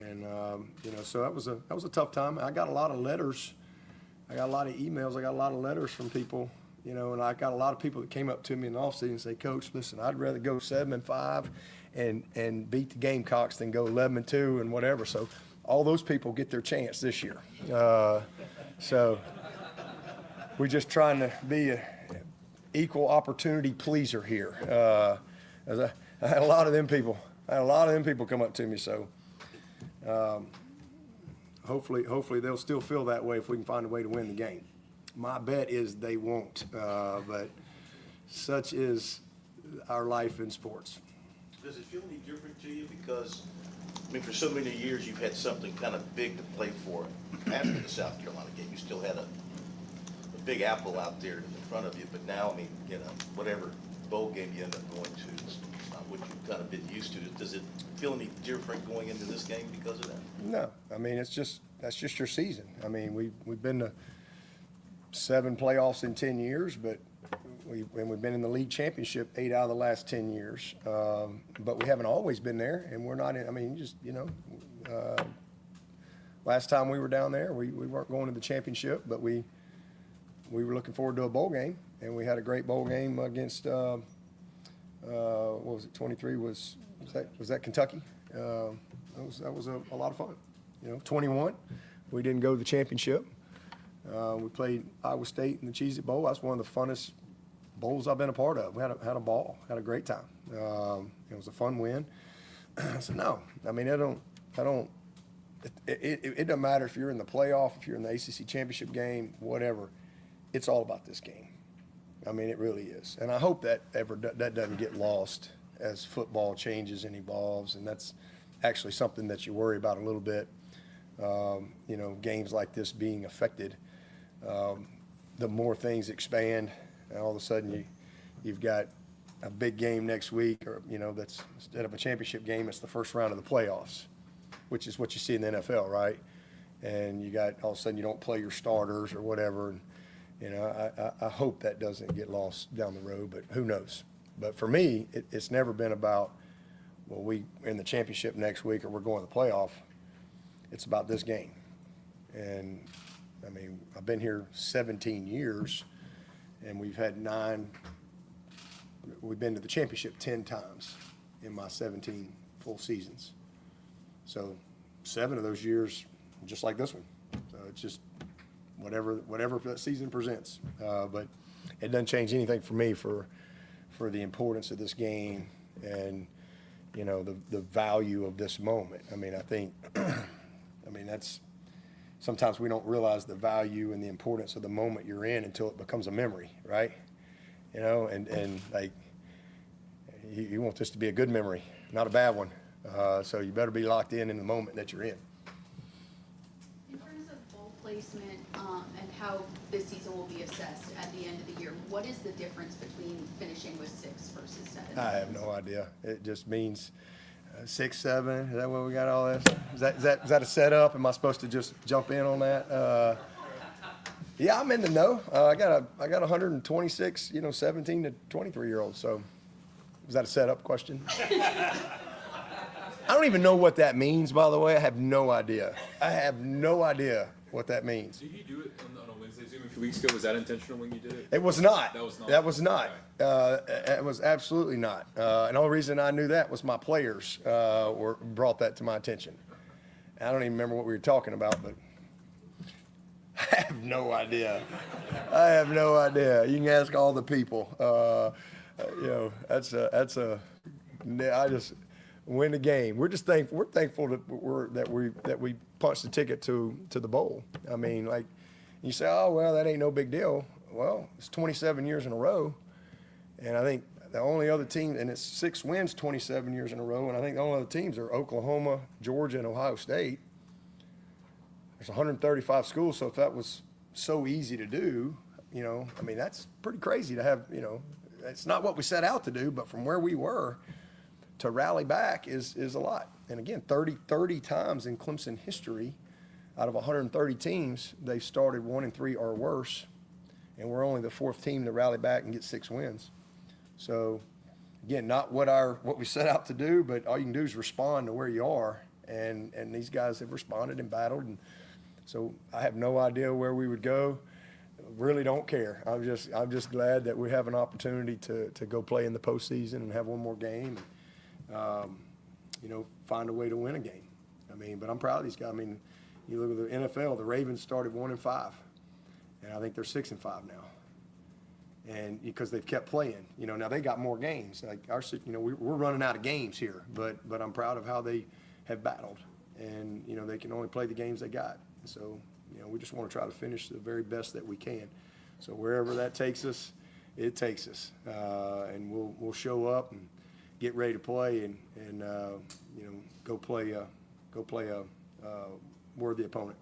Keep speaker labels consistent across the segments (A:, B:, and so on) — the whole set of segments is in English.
A: And, so that was a tough time. I got a lot of letters. I got a lot of emails. I got a lot of letters from people, and I got a lot of people that came up to me in the offseason and say, Coach, listen, I'd rather go 7-5 and beat the Gamecocks than go 11-2 and whatever. So all those people get their chance this year. So we're just trying to be an equal opportunity pleaser here. As I had a lot of them people come up to me. So hopefully they'll still feel that way if we can find a way to win the game. My bet is they won't, but such is our life in sports.
B: Does it feel any different to you? Because, for so many years you've had something kind of big to play for. After the South Carolina game, you still had a big apple out there in front of you. But now, whatever bowl game you end up going to, it's not what you've kind of been used to. Does it feel any different going into this game because of that?
A: No, that's just your season. We've been to 7 playoffs in 10 years, but we've been in the league championship 8 out of the last 10 years. But we haven't always been there, and we're not in. Last time we were down there, we weren't going to the championship, but we were looking forward to a bowl game, and we had a great bowl game against what was it? 23 was that Kentucky? That was a lot of fun. 21, we didn't go to the championship. We played Iowa State in the Cheez-It Bowl. That's one of the funnest bowls I've been a part of. We had a ball, had a great time. It was a fun win. So no, it doesn't matter if you're in the playoff, if you're in the ACC championship game, whatever. It's all about this game. It really is. And I hope that doesn't get lost as football changes and evolves. And that's actually something that you worry about a little bit. Games like this being affected. The more things expand, and all of a sudden you've got a big game next week, or that's instead of a championship game, it's the first round of the playoffs, which is what you see in the NFL, right? And you got all of a sudden you don't play your starters or whatever. And, I hope that doesn't get lost down the road, but who knows? But for me, it's never been about, well, we're in the championship next week or we're going to the playoff. It's about this game. And I've been here 17 years, and we've been to the championship 10 times in my 17 full seasons. So 7 of those years, just like this one. So it's just whatever that season presents. But it doesn't change anything for me for the importance of this game and, the value of this moment. I think that's sometimes we don't realize the value and the importance of the moment you're in until it becomes a memory, right? And like you want this to be a good memory, not a bad one. So you better be locked in the moment that you're in.
C: In terms of bowl placement and how this season will be assessed at the end of the year, what is the difference between finishing with 6 versus 7?
A: I have no idea. It just means 6, 7. Is that what we got all this? Is that a setup? Am I supposed to just jump in on that? Yeah, I'm in the know. I got 126, 17 to 23-year-olds. So is that a setup question? I don't even know what that means, by the way. I have no idea. What that means.
D: Did you do it on a Wednesday Zoom a few weeks ago? Was that intentional when you did it?
A: It was not.
D: That was not.
A: Okay. It was absolutely not. And the only reason I knew that was my players brought that to my attention. I don't even remember what we were talking about, but I have no idea. You can ask all the people. I just win the game. We're thankful that we punched the ticket to the bowl. You say, oh well, that ain't no big deal. Well, it's 27 years in a row, and I think the only other team, and it's 6 wins 27 years in a row, and I think the only other teams are Oklahoma, Georgia, and Ohio State. There's 135 schools, so if that was so easy to do, that's pretty crazy to have. It's not what we set out to do, but from where we were to rally back is a lot. And again, 30 times in Clemson history, out of 130 teams, they've started 1-3 or worse, and we're only the 4th team to rally back and get 6 wins. So again, not what we set out to do, but all you can do is respond to where you are and these guys have responded and battled. And so I have no idea where we would go. Really don't care. I'm just glad that we have an opportunity to go play in the postseason and have one more game. Find a way to win a game. But I'm proud of these guys. You look at the NFL, the Ravens started 1-5, and I think they're 6-5 now. And because they've kept playing, now they got more games. Like we're running out of games here, but I'm proud of how they have battled, and they can only play the games they got. So we just want to try to finish the very best that we can. So wherever that takes us, it takes us, and we'll show up and get ready to play and go play a worthy opponent.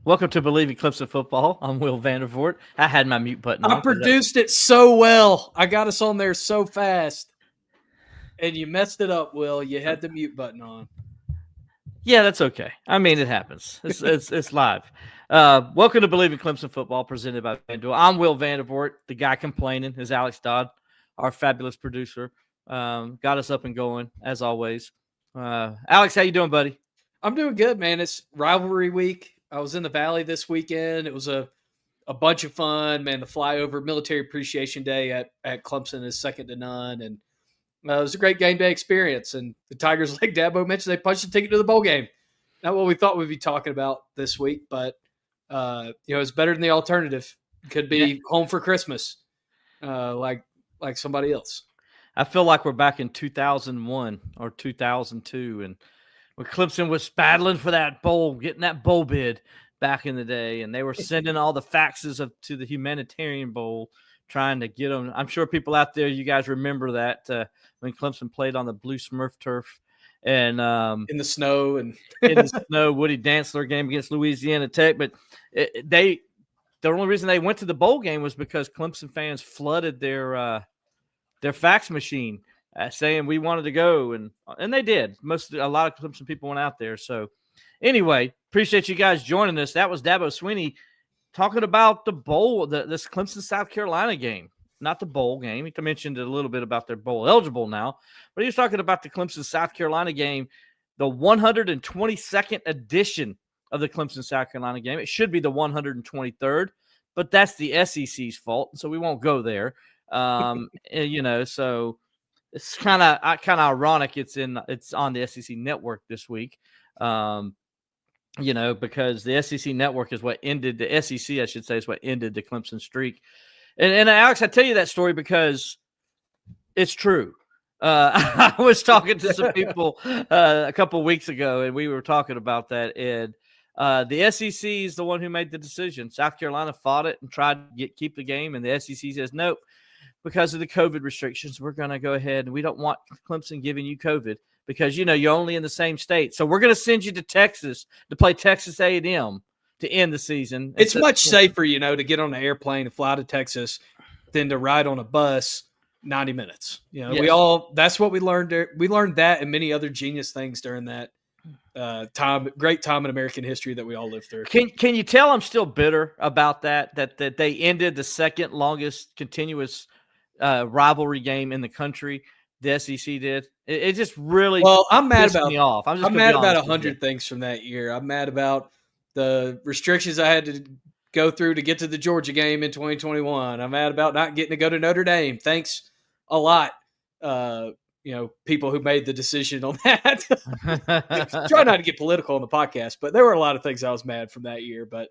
E: Welcome to Believe in Clemson Football. I'm Will Vandervort. I had my mute button on.
F: I produced it so well. I got us on there so fast. And you messed it up, Will. You had the mute button on.
E: Yeah, that's okay. It happens. It's live. Welcome to Believe in Clemson Football, presented by FanDuel. I'm Will Vandervort. The guy complaining is Alex Dodd, our fabulous producer. Got us up and going, as always. Alex, how you doing, buddy?
F: I'm doing good, man. It's rivalry week. I was in the Valley this weekend. It was a bunch of fun, man. The flyover Military Appreciation Day at Clemson is second to none. And it was a great game day experience. And the Tigers, like Dabo mentioned, they punched a ticket to the bowl game. Not what we thought we'd be talking about this week, but it's better than the alternative. Could be home for Christmas, like somebody else.
E: I feel like we're back in 2001 or 2002, and when Clemson was battling for that bowl, getting that bowl bid back in the day, and they were sending all the faxes to the Humanitarian Bowl, trying to get them. I'm sure people out there, you guys remember that when Clemson played on the blue Smurf turf and
F: in the snow and
E: in the snow, Woody Dantzler game against Louisiana Tech. But the only reason they went to the bowl game was because Clemson fans flooded their fax machine, saying we wanted to go, and they did. A lot of Clemson people went out there. So anyway, appreciate you guys joining us. That was Dabo Swinney talking about the bowl, this Clemson-South Carolina game, not the bowl game. He mentioned a little bit about their bowl eligible now, but he was talking about the Clemson-South Carolina game, the 122nd edition of the Clemson-South Carolina game. It should be the 123rd, but that's the SEC's fault, so we won't go there. So it's kind of ironic. It's on the SEC network this week, because the SEC network is what ended the SEC, I should say, is what ended the Clemson streak. And Alex, I tell you that story because it's true. I was talking to some people a couple of weeks ago, and we were talking about that. And the SEC is the one who made the decision. South Carolina fought it and tried to keep the game, and the SEC says, nope, because of the COVID restrictions, we're going to go ahead, and we don't want Clemson giving you COVID because, you're only in the same state. So we're going to send you to Texas to play Texas A&M to end the season.
F: It's much safer, to get on an airplane and fly to Texas than to ride on a bus 90 minutes.
E: Yes.
F: That's what we learned. We learned that and many other genius things during that great time in American history that we all lived through.
E: Can you tell I'm still bitter about that they ended the second longest continuous rivalry game in the country? The SEC did. It just really
F: I'm mad
E: pissed
F: about
E: me off.
F: I'm mad about 100 things from that year. I'm mad about the restrictions I had to go through to get to the Georgia game in 2021. I'm mad about not getting to go to Notre Dame. Thanks a lot, people who made the decision on that. Try not to get political on the podcast, but there were a lot of things I was mad from that year. But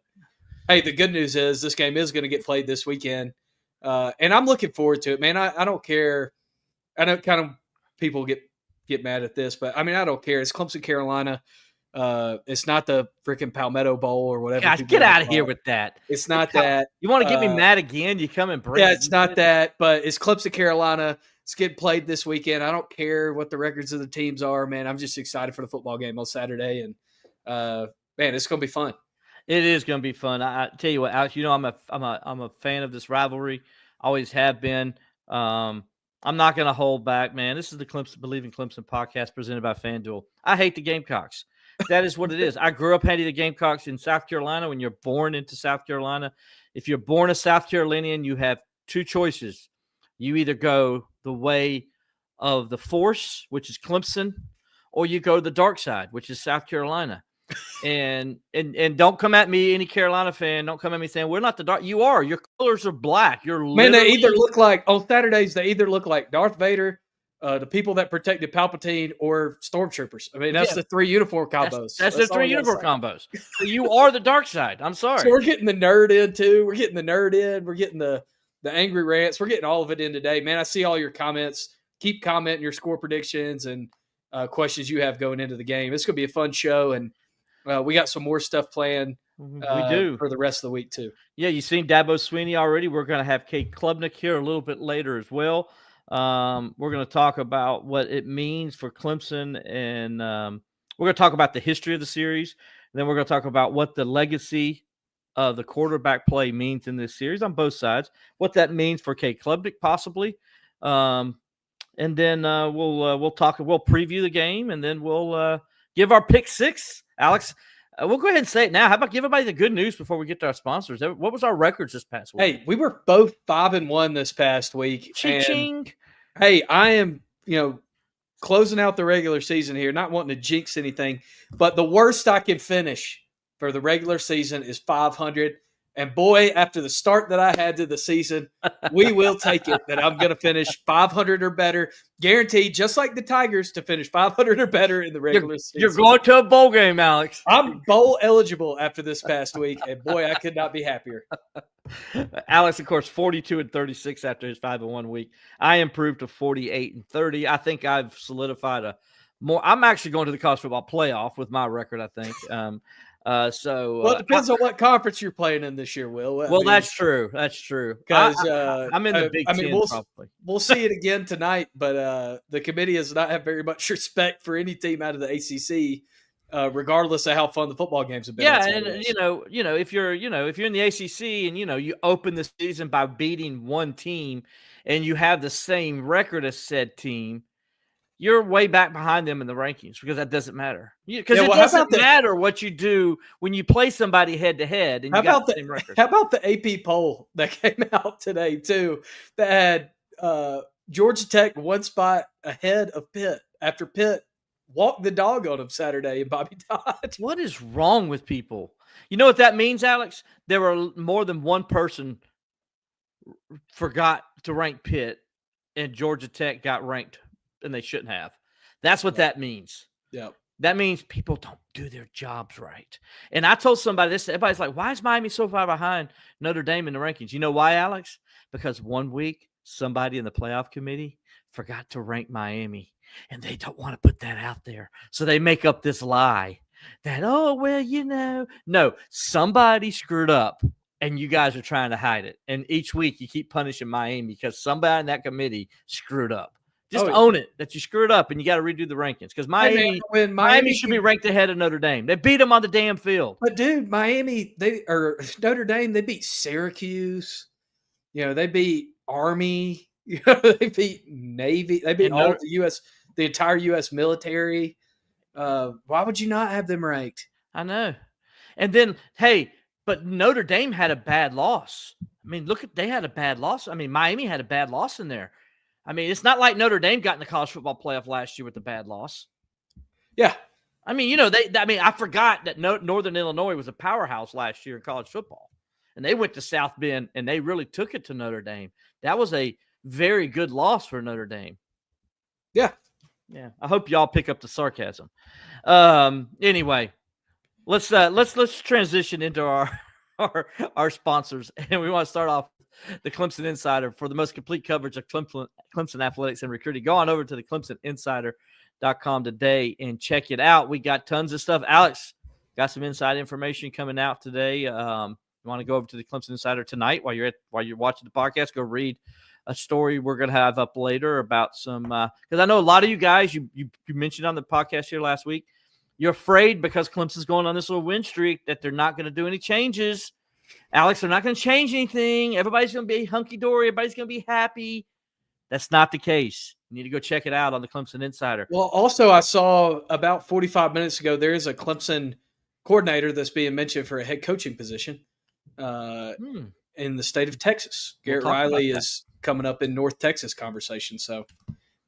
F: hey, the good news is this game is going to get played this weekend. And I'm looking forward to it, man. I don't care. I know kind of people get mad at this, but I don't care. It's Clemson-Carolina. It's not the freaking Palmetto Bowl or whatever.
E: Gosh, get out of here with that.
F: It's not that.
E: You want to get me mad again? You come and bring.
F: Yeah, it's not that, but it's Clemson-Carolina. It's getting played this weekend. I don't care what the records of the teams are, man. I'm just excited for the football game on Saturday, and man, it's going to be fun.
E: It is going to be fun. I tell you what, Alex. I'm a fan of this rivalry. Always have been. I'm not going to hold back, man. This is the Believe in Clemson podcast presented by FanDuel. I hate the Gamecocks. That is what it is. I grew up hating the Gamecocks in South Carolina. When you're born into South Carolina, if you're born a South Carolinian, you have two choices. You either go the way of the Force, which is Clemson, or you go the dark side, which is South Carolina. And don't come at me, any Carolina fan. Don't come at me saying we're not the dark. You are. Your colors are black. You're
F: Man, they
E: literally
F: either look like on Saturdays. They either look like Darth Vader, the people that protected Palpatine, or stormtroopers. I mean, that's the three uniform combos.
E: That's the
F: all
E: three
F: I gotta
E: uniform
F: say.
E: combos. So you are the dark side. I'm sorry.
F: So we're getting the nerd in too. We're getting the nerd in. We're getting the angry rants. We're getting all of it in today, man. I see all your comments. Keep commenting your score predictions and questions you have going into the game. It's going to be a fun show, and we got some more stuff planned.
E: We do
F: for the rest of the week too.
E: Yeah, you've seen Dabo Swinney already. We're going to have Cade Klubnik here a little bit later as well. We're going to talk about what it means for Clemson, and we're going to talk about the history of the series. And then we're going to talk about what the legacy of the quarterback play means in this series on both sides, what that means for Cade Klubnik possibly. And then we'll preview the game, and then we'll give our pick six. Alex, we'll go ahead and say it now. How about give everybody the good news before we get to our sponsors? What was our records this past week?
F: Hey, we were both 5-1 this past week.
E: Ching.
F: Hey, I am, closing out the regular season here, not wanting to jinx anything, but the worst I can finish for the regular season is 500. And boy, after the start that I had to the season, we will take it that I'm going to finish 500 or better, guaranteed, just like the Tigers, to finish 500 or better in the regular season.
E: You're going to a bowl game, Alex.
F: I'm bowl eligible after this past week, and boy, I could not be happier.
E: Alex, of course, 42-36 after his 5-1 week. I improved to 48-30. I think I've solidified I'm actually going to the college football playoff with my record, I think.
F: Well, it depends on what conference you're playing in this year, Will.
E: That's true. That's true.
F: Because
E: I'm in the Big Ten, probably.
F: We'll see it again tonight, but the committee does not have very much respect for any team out of the ACC, regardless of how fun the football games have been.
E: Yeah, and if you're in the ACC and you open the season by beating one team, and you have the same record as said team, you're way back behind them in the rankings because that doesn't matter. Because it doesn't matter what you do when you play somebody head to head and you got the same record.
F: How about the AP poll that came out today too? That had Georgia Tech one spot ahead of Pitt after Pitt walked the dog on them Saturday in Bobby Dodd.
E: What is wrong with people? You know what that means, Alex? There were more than one person forgot to rank Pitt, and Georgia Tech got ranked. And they shouldn't have. That's what that means.
F: Yeah.
E: That means people don't do their jobs right. And I told somebody this. Everybody's like, why is Miami so far behind Notre Dame in the rankings? You know why, Alex? Because one week somebody in the playoff committee forgot to rank Miami. And they don't want to put that out there. So they make up this lie that, no, somebody screwed up. And you guys are trying to hide it. And each week you keep punishing Miami because somebody in that committee screwed up. Just own it that you screwed up, and you got to redo the rankings because Miami should be ranked ahead of Notre Dame. They beat them on the damn field.
F: But dude, Notre Dame, they beat Syracuse. They beat Army. They beat Navy. They beat all the entire U.S. military. Why would you not have them ranked?
E: I know. And then, but Notre Dame had a bad loss. I mean, they had a bad loss. I mean, Miami had a bad loss in there. I mean, it's not like Notre Dame got in the college football playoff last year with a bad loss.
F: Yeah.
E: I mean, I forgot that Northern Illinois was a powerhouse last year in college football. And they went to South Bend, and they really took it to Notre Dame. That was a very good loss for Notre Dame.
F: Yeah.
E: Yeah. I hope y'all pick up the sarcasm. Anyway, let's transition into our sponsors. And we want to start off the Clemson Insider. For the most complete coverage of Clemson athletics and recruiting, go on over to the ClemsonInsider.com today and check it out. We got tons of stuff. Alex got some inside information coming out today. You want to go over to the Clemson Insider tonight while you're watching the podcast? Go read a story we're going to have up later about some because I know a lot of you guys you mentioned on the podcast here last week. You're afraid because Clemson's going on this little win streak that they're not going to do any changes. Alex, they're not going to change anything. Everybody's going to be hunky-dory. Everybody's going to be happy. That's not the case. You need to go check it out on the Clemson Insider.
F: Well, also, I saw about 45 minutes ago, there is a Clemson coordinator that's being mentioned for a head coaching position in the state of Texas. Garrett Riley is coming up in North Texas conversation. So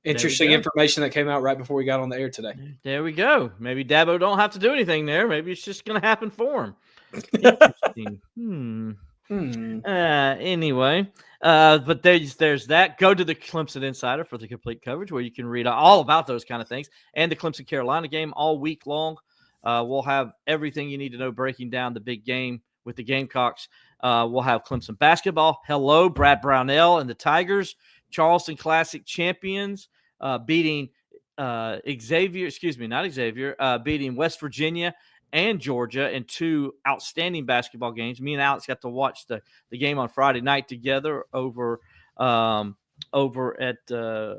F: interesting
E: go.
F: information that came out right before we got on the air today.
E: There we go. Maybe Dabo don't have to do anything there. Maybe it's just going to happen for him. Interesting. Anyway, but there's that. Go to the Clemson Insider for the complete coverage where you can read all about those kind of things, and the Clemson-Carolina game all week long. We'll have everything you need to know breaking down the big game with the Gamecocks. We'll have Clemson basketball. Hello, Brad Brownell and the Tigers. Charleston Classic champions beating beating West Virginia and Georgia in two outstanding basketball games. Me and Alex got to watch the game on Friday night together over at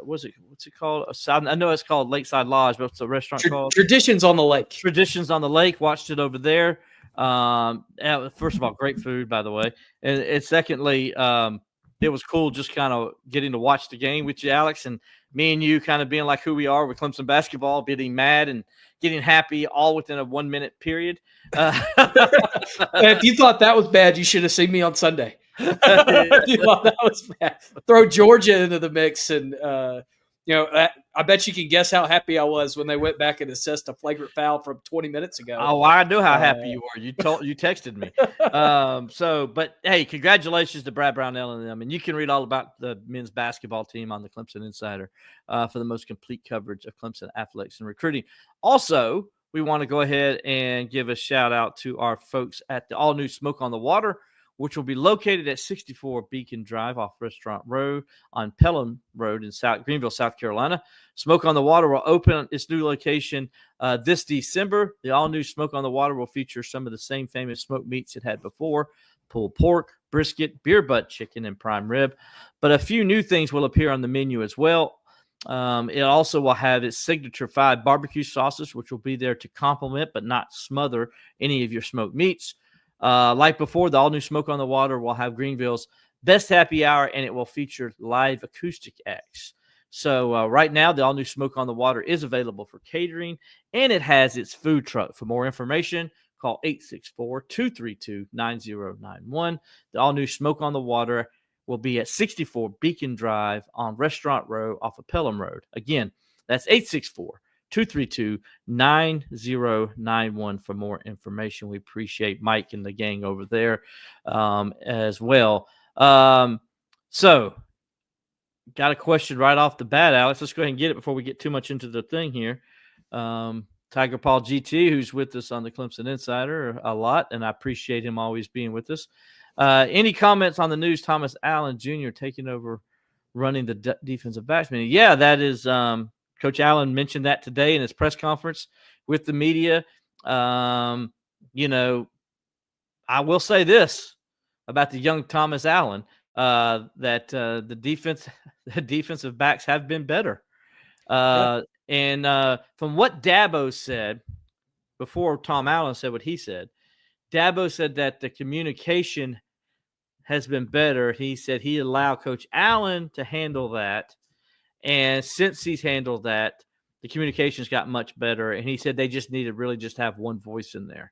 E: what's it called? I know it's called Lakeside Lodge, but what's the restaurant called?
F: Traditions on the Lake.
E: Traditions on the Lake. Watched it over there. First of all, great food, by the way, and secondly, it was cool just kind of getting to watch the game with you, Alex, and me and you kind of being like who we are with Clemson basketball, getting mad and getting happy all within a 1 minute period.
F: If you thought that was bad, you should have seen me on Sunday. If you thought that was bad. Throw Georgia into the mix, and I bet you can guess how happy I was when they went back and assessed a flagrant foul from 20 minutes ago.
E: Oh, I know how happy you were. You texted me. But hey, congratulations to Brad Brownell and them. And you can read all about the men's basketball team on the Clemson Insider for the most complete coverage of Clemson athletics and recruiting. Also, we want to go ahead and give a shout out to our folks at the all new Smoke on the Water, which will be located at 64 Beacon Drive off Restaurant Road on Pelham Road in Greenville, South Carolina. Smoke on the Water will open its new location this December. The all-new Smoke on the Water will feature some of the same famous smoked meats it had before: pulled pork, brisket, beer butt chicken, and prime rib. But a few new things will appear on the menu as well. It also will have its signature 5 barbecue sauces, which will be there to complement but not smother any of your smoked meats. Like before, the all-new Smoke on the Water will have Greenville's best happy hour, and it will feature live acoustic acts. So right now, the all-new Smoke on the Water is available for catering, and it has its food truck. For more information, call 864-232-9091. The all-new Smoke on the Water will be at 64 Beacon Drive on Restaurant Row off of Pelham Road. Again, that's 864-232-9091 for more information. We appreciate Mike and the gang over there as well. So, got a question right off the bat, Alex. Let's go ahead and get it before we get too much into the thing here. Tiger Paul GT, who's with us on the Clemson Insider a lot, and I appreciate him always being with us. Any comments on the news? Thomas Allen Jr. taking over running the defensive backs? Yeah, that is Coach Allen mentioned that today in his press conference with the media. I will say this about the young Thomas Allen, that the defensive backs have been better. And from what Dabo said before Tom Allen said what he said, Dabo said that the communication has been better. He said he allowed Coach Allen to handle that. And since he's handled that, the communications got much better. And he said they just needed really just have one voice in there,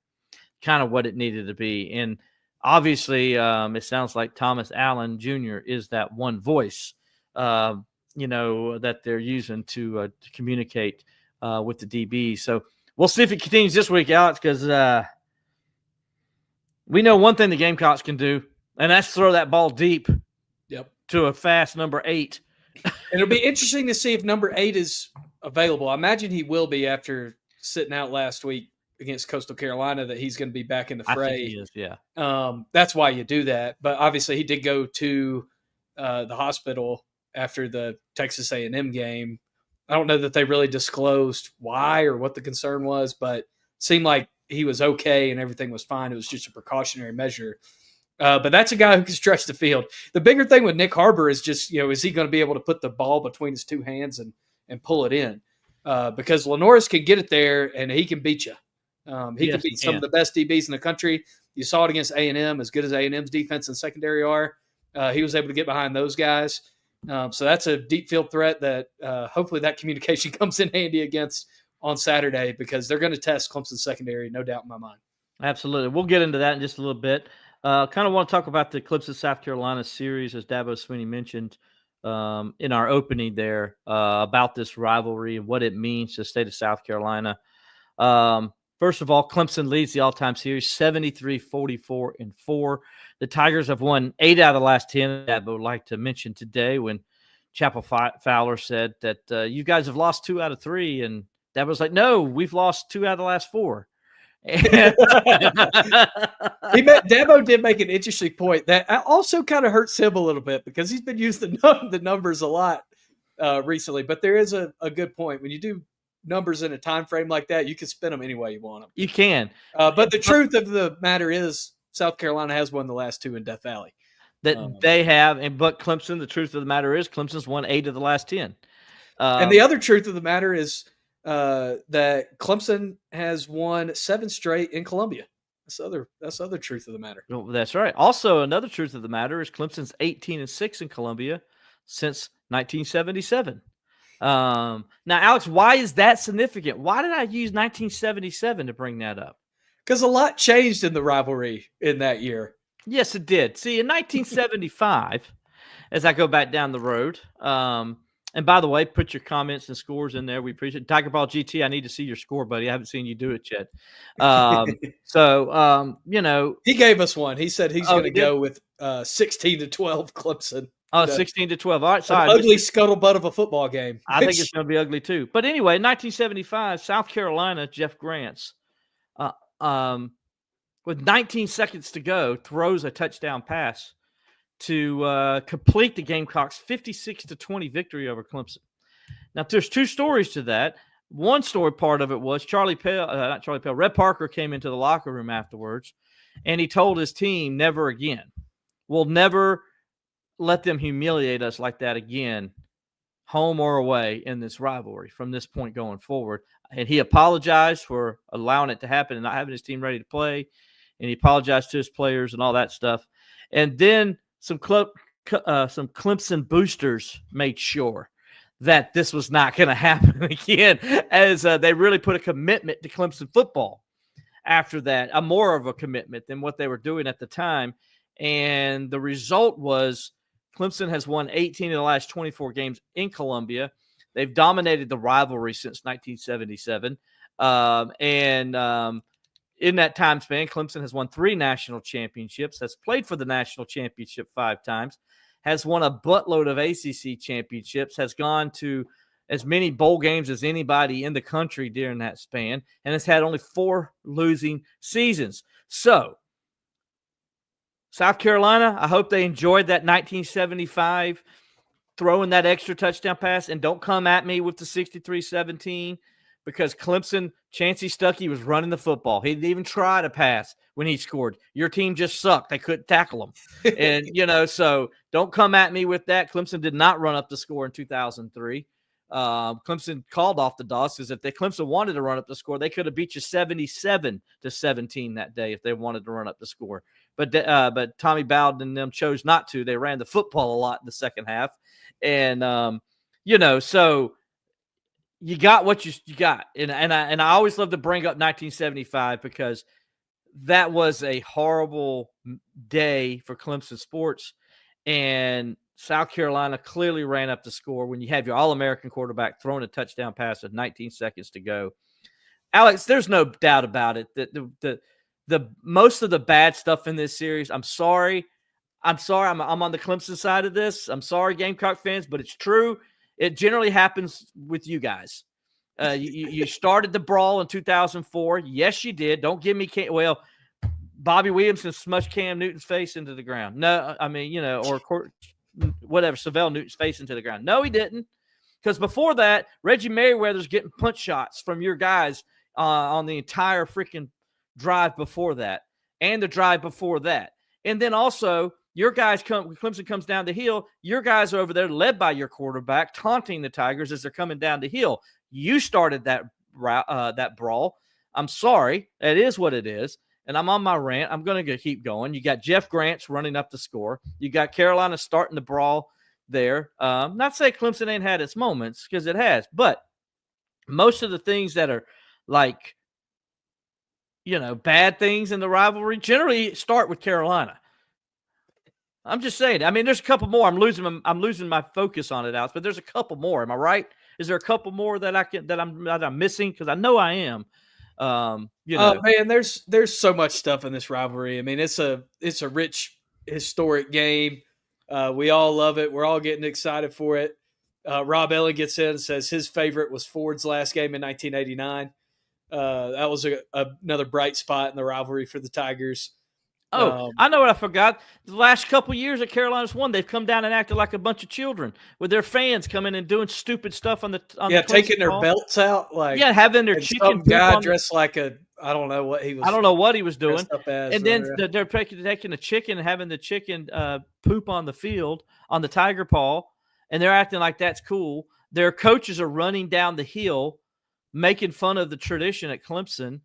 E: kind of what it needed to be. And obviously, it sounds like Thomas Allen Jr. is that one voice, that they're using to communicate with the DB. So we'll see if it continues this week, Alex, because we know one thing the Gamecocks can do, and that's throw that ball deep to a fast number 8.
F: And it'll be interesting to see if number 8 is available. I imagine he will be after sitting out last week against Coastal Carolina, that he's going to be back in the fray.
E: I think he is, yeah.
F: That's why you do that. But obviously he did go to the hospital after the Texas A&M game. I don't know that they really disclosed why or what the concern was, but it seemed like he was okay and everything was fine. It was just a precautionary measure. But that's a guy who can stretch the field. The bigger thing with Nick Harbor is just, is he going to be able to put the ball between his two hands and pull it in? Because Lenoris can get it there and he can beat you. He can beat some of the best DBs in the country. You saw it against A&M, as good as A&M's defense and secondary are. He was able to get behind those guys. So that's a deep field threat that hopefully that communication comes in handy against on Saturday, because they're going to test Clemson's secondary, no doubt in my mind.
E: Absolutely. We'll get into that in just a little bit. Kind of want to talk about the Clemson-South Carolina series, as Dabo Swinney mentioned. in our opening there about this rivalry and what it means to the state of South Carolina. First of all, Clemson leads the all-time series 73-44-4. The Tigers have won 8 out of the last 10. I would like to mention today when Chapel Fowler said that you guys have lost 2 out of 3, and that was like, no, we've lost 2 out of the last 4.
F: Dabo did make an interesting point that also kind of hurts him a little bit because he's been using the numbers a lot recently. But there is a good point. When you do numbers in a time frame like that, you can spin them any way you want them.
E: You can.
F: But the truth of the matter is South Carolina has won the last 2 in Death Valley.
E: They have, but Clemson, the truth of the matter is Clemson's won 8 of the last 10.
F: And the other truth of the matter is that Clemson has won 7 straight in Columbia. That's other truth of the matter.
E: Well, that's right. Also, another truth of the matter is Clemson's 18-6 in Columbia since 1977. Now, Alex, why is that significant? Why did I use 1977 to bring that up?
F: Because a lot changed in the rivalry in that year.
E: Yes, it did. See, in 1975, as I go back down the road, and by the way, put your comments and scores in there. We appreciate it. Tiger Ball GT, I need to see your score, buddy. I haven't seen you do it yet.
F: He gave us one. He said he's going to go with 16-12 Clemson.
E: Oh, 16-12. All right, sorry.
F: Ugly scuttlebutt of a football game.
E: I think it's going to be ugly too. But anyway, 1975, South Carolina, Jeff Grants, with 19 seconds to go, throws a touchdown pass to complete the Gamecocks' 56-20 victory over Clemson. Now, there's 2 stories to that. One story part of it was Red Parker came into the locker room afterwards, and he told his team, never again. We'll never let them humiliate us like that again, home or away, in this rivalry from this point going forward. And he apologized for allowing it to happen and not having his team ready to play. And he apologized to his players and all that stuff. And then some Clemson boosters made sure that this was not going to happen again, as they really put a commitment to Clemson football after that, more of a commitment than what they were doing at the time. And the result was Clemson has won 18 of the last 24 games in Columbia. They've dominated the rivalry since 1977. In that time span, Clemson has won 3 national championships, has played for the national championship 5 times, has won a buttload of ACC championships, has gone to as many bowl games as anybody in the country during that span, and has had only 4 losing seasons. So, South Carolina, I hope they enjoyed that 1975 throwing that extra touchdown pass, and don't come at me with the 63-17 because Clemson, Chancey Stuckey was running the football. He didn't even try to pass when he scored. Your team just sucked. They couldn't tackle him. And, so don't come at me with that. Clemson did not run up the score in 2003. Clemson called off the Dodds because if Clemson wanted to run up the score, they could have beat you 77-17 that day if they wanted to run up the score. But Tommy Bowden and them chose not to. They ran the football a lot in the second half. And, so you got what you got. And I always love to bring up 1975 because that was a horrible day for Clemson sports. And South Carolina clearly ran up the score when you have your All-American quarterback throwing a touchdown pass with 19 seconds to go. Alex, there's no doubt about it that the most of the bad stuff in this series, I'm sorry. I'm on the Clemson side of this. I'm sorry, Gamecock fans, but it's true. It generally happens with you guys. You started the brawl in 2004. Yes, you did. Don't give me Bobby Williamson smushed Cam Newton's face into the ground. No, I mean, Savell Newton's face into the ground. No, he didn't. Because before that, Reggie Merriweather's getting punch shots from your guys on the entire freaking drive before that and the drive before that. And then also, your guys Clemson comes down the hill. Your guys are over there led by your quarterback, taunting the Tigers as they're coming down the hill. You started that brawl. I'm sorry. It is what it is. And I'm on my rant. I'm going to keep going. You got Jeff Grants running up the score. You got Carolina starting the brawl there. Not say Clemson ain't had its moments, because it has. But most of the things that are like, bad things in the rivalry generally start with Carolina. I'm just saying. I mean, there's a couple more. I'm losing my focus on it, Alex. But there's a couple more. Am I right? Is there a couple more that I'm missing? Because I know I am.
F: Man, there's so much stuff in this rivalry. I mean, it's a rich historic game. We all love it. We're all getting excited for it. Rob Ellen gets in and says his favorite was Ford's last game in 1989. That was another bright spot in the rivalry for the Tigers.
E: I know what I forgot. The last couple years that Carolina's won, they've come down and acted like a bunch of children with their fans coming and doing stupid stuff on the
F: taking their belts out,
E: having their chicken.
F: Some guy dressed like I don't know what he was
E: doing. And then they're taking a chicken and having the chicken poop on the field on the tiger paw, and they're acting like that's cool. Their coaches are running down the hill, making fun of the tradition at Clemson.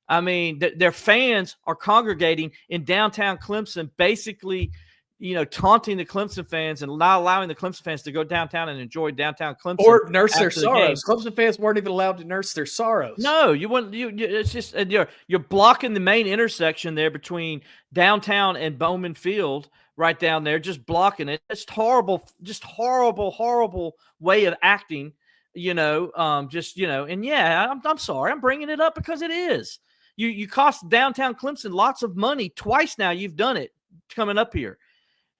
E: I mean, their fans are congregating in downtown Clemson, basically, taunting the Clemson fans and not allowing the Clemson fans to go downtown and enjoy downtown Clemson
F: or nurse their sorrows. Clemson fans weren't even allowed to nurse their sorrows.
E: No, you wouldn't. It's just you're blocking the main intersection there between downtown and Bowman Field, right down there, just blocking it. It's horrible, just horrible way of acting. And yeah, I'm sorry, I'm bringing it up because it is. You cost downtown Clemson lots of money. Twice now you've done it coming up here.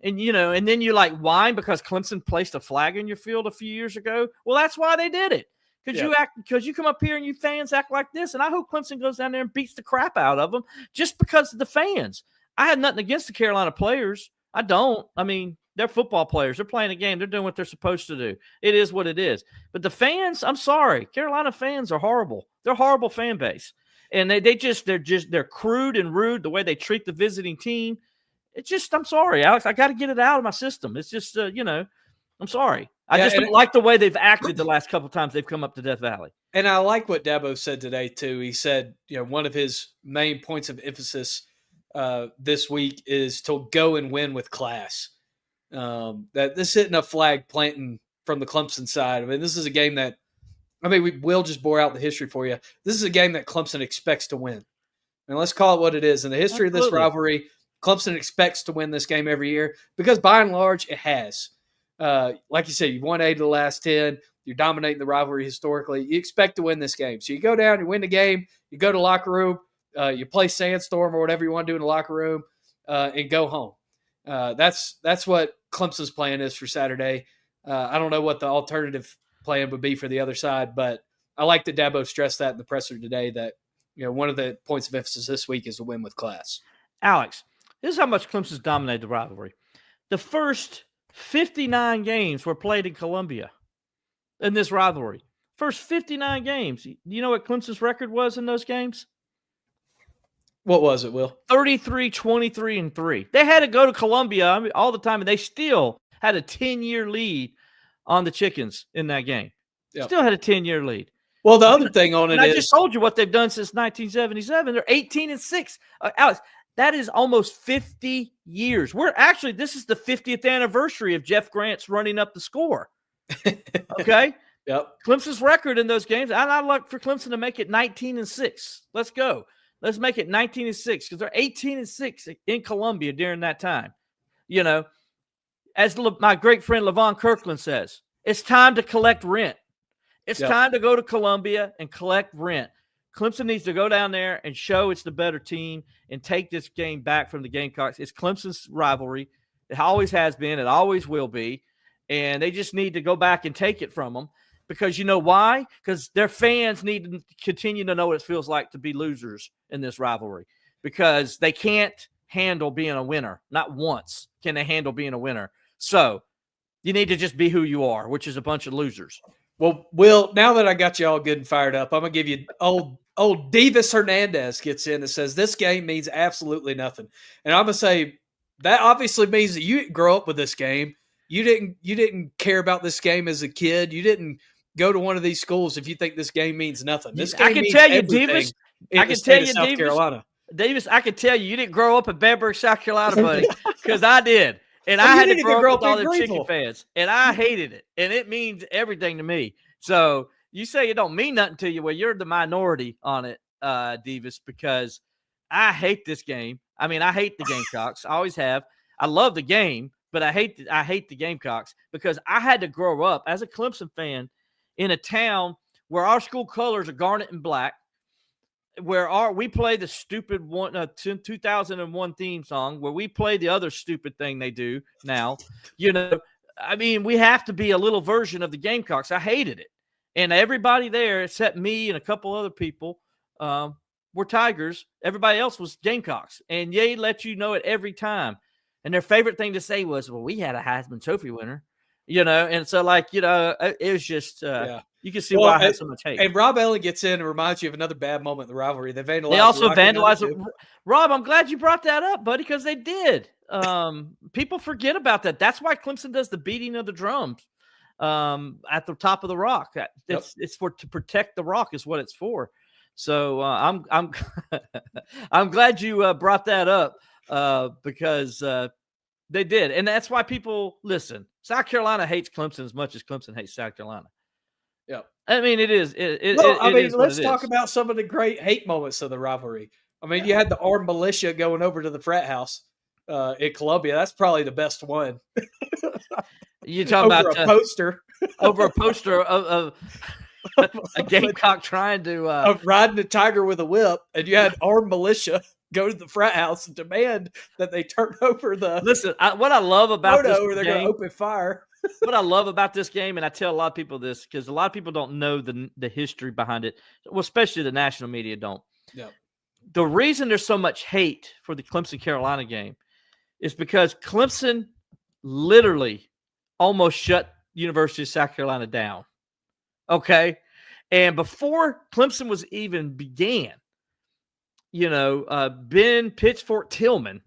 E: And, and then you whine because Clemson placed a flag in your field a few years ago. Well, that's why they did it. Because you come up here and you fans act like this. And I hope Clemson goes down there and beats the crap out of them just because of the fans. I had nothing against the Carolina players. I don't. I mean, they're football players. They're playing a game. They're doing what they're supposed to do. It is what it is. But the fans, I'm sorry. Carolina fans are horrible. They're a horrible fan base. And they're crude and rude the way they treat the visiting team. It's just, I'm sorry, Alex. I got to get it out of my system. It's just, I'm sorry. I just don't like the way they've acted the last couple of times they've come up to Death Valley.
F: And I like what Dabo said today, too. He said, one of his main points of emphasis this week is to go and win with class. That this isn't a flag planting from the Clemson side. I mean, this is a game that, we will just bore out the history for you. This is a game that Clemson expects to win. And let's call it what it is. In the history of this rivalry, Clemson expects to win this game every year because by and large it has. Like you said, you've won 8 of the last 10. You're dominating the rivalry historically. You expect to win this game. So you go down, you win the game, you go to the locker room, you play Sandstorm or whatever you want to do in the locker room, and go home. That's what Clemson's plan is for Saturday. I don't know what the alternative plan would be for the other side, but I like that Dabo stressed that in the presser today that one of the points of emphasis this week is to win with class.
E: Alex, this is how much Clemson's dominated the rivalry. The first 59 games were played in Columbia in this rivalry. First 59 games. You know what Clemson's record was in those games?
F: What was it, Will?
E: 33, 23, and 3. They had to go to Columbia all the time, and they still had a 10-year lead on the Chickens in that game. Yep. Still had a 10-year lead.
F: Well, the other thing on it is,
E: I just told you what they've done since 1977. They're 18-6. Alex, that is almost 50 years. This is the 50th anniversary of Jeff Grant's running up the score. Okay?
F: Yep.
E: Clemson's record in those games, I'd like for Clemson to make it 19-6. Let's go. Let's make it 19-6 because they're 18-6 in Columbia during that time. As my great friend Levon Kirkland says, it's time to collect rent. It's time to go to Columbia and collect rent. Clemson needs to go down there and show it's the better team and take this game back from the Gamecocks. It's Clemson's rivalry. It always has been. It always will be. And they just need to go back and take it from them because you know why? Because their fans need to continue to know what it feels like to be losers in this rivalry because they can't handle being a winner. Not once can they handle being a winner. So you need to just be who you are, which is a bunch of losers.
F: Well, Will, now that I got you all good and fired up, I'm going to give you old Davis Hernandez gets in and says this game means absolutely nothing. And I'm going to say that obviously means that you didn't grow up with this game. You didn't care about this game as a kid. You didn't go to one of these schools if you think this game means nothing. This game means everything. I can tell you,
E: Davis,
F: Carolina.
E: Davis, I can tell you didn't grow up in Bamberg, South Carolina, buddy, because I did. And I had to grow up with all the Chicken fans, and I hated it. And it means everything to me. So you say it don't mean nothing to you. Well, you're the minority on it, Davis, because I hate this game. I mean, I hate the Gamecocks. I always have. I love the game, but I hate the Gamecocks because I had to grow up as a Clemson fan in a town where our school colors are garnet and black, where we play the stupid 2001 theme song, where we play the other stupid thing they do now. I mean, we have to be a little version of the Gamecocks. I hated it. And everybody there, except me and a couple other people, were Tigers. Everybody else was Gamecocks. And they let you know it every time. And their favorite thing to say was, well, we had a Heisman Trophy winner. And so, it was just you can see why I had so much hate.
F: And Rob Ellen gets in and reminds you of another bad moment in the rivalry.
E: They also vandalized it. Rob, I'm glad you brought that up, buddy, because they did. People forget about that. That's why Clemson does the beating of the drums at the top of the rock. It's to protect the rock is what it's for. So I'm I'm glad you brought that up because they did, and that's why people listen. South Carolina hates Clemson as much as Clemson hates South Carolina.
F: Yeah,
E: I mean it is.
F: Let's talk about some of the great hate moments of the rivalry. I mean, you had the armed militia going over to the frat house in Columbia. That's probably the best one.
E: You talking about
F: a poster
E: over a poster of a Gamecock trying to
F: of riding a tiger with a whip, and you had armed militia go to the frat house and demand that they turn over the.
E: Listen, what I love about this
F: or they're going to open fire.
E: What I love about this game, and I tell a lot of people this because a lot of people don't know the history behind it, well, especially the national media don't.
F: Yeah.
E: The reason there's so much hate for the Clemson-Carolina game is because Clemson literally almost shut University of South Carolina down. Okay? And before Clemson was even began, Ben Pitchfork Tillman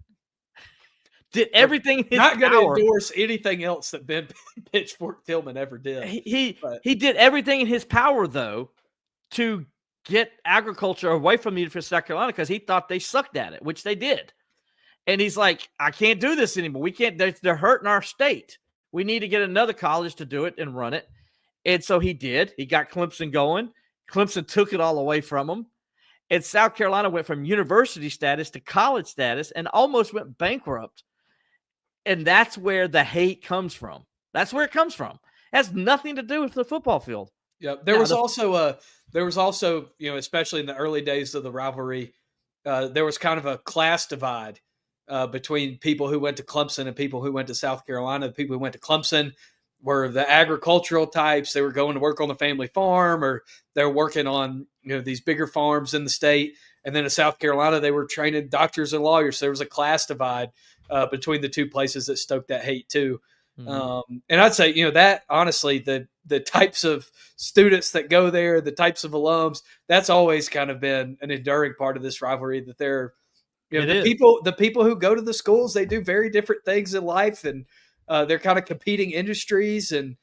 E: did everything in his
F: Not going to
E: power.
F: endorse anything else that Ben Pitchfork Tillman ever did.
E: He did everything in his power, though, to get agriculture away from the University of South Carolina because he thought they sucked at it, which they did. And he's like, I can't do this anymore. We can't. They're hurting our state. We need to get another college to do it and run it. And so he did. He got Clemson going. Clemson took it all away from him. And South Carolina went from university status to college status and almost went bankrupt. And that's where the hate comes from. That's where it comes from. It has nothing to do with the football field.
F: Yeah, there was also, especially in the early days of the rivalry, there was kind of a class divide between people who went to Clemson and people who went to South Carolina. The people who went to Clemson were the agricultural types. They were going to work on the family farm, or they were working on these bigger farms in the state. And then in South Carolina, they were training doctors and lawyers. So there was a class divide between the two places that stoked that hate too. Mm-hmm. And I'd say, that honestly, the types of students that go there, the types of alums, that's always kind of been an enduring part of this rivalry, that they're, the people who go to the schools, they do very different things in life, and they're kind of competing industries, and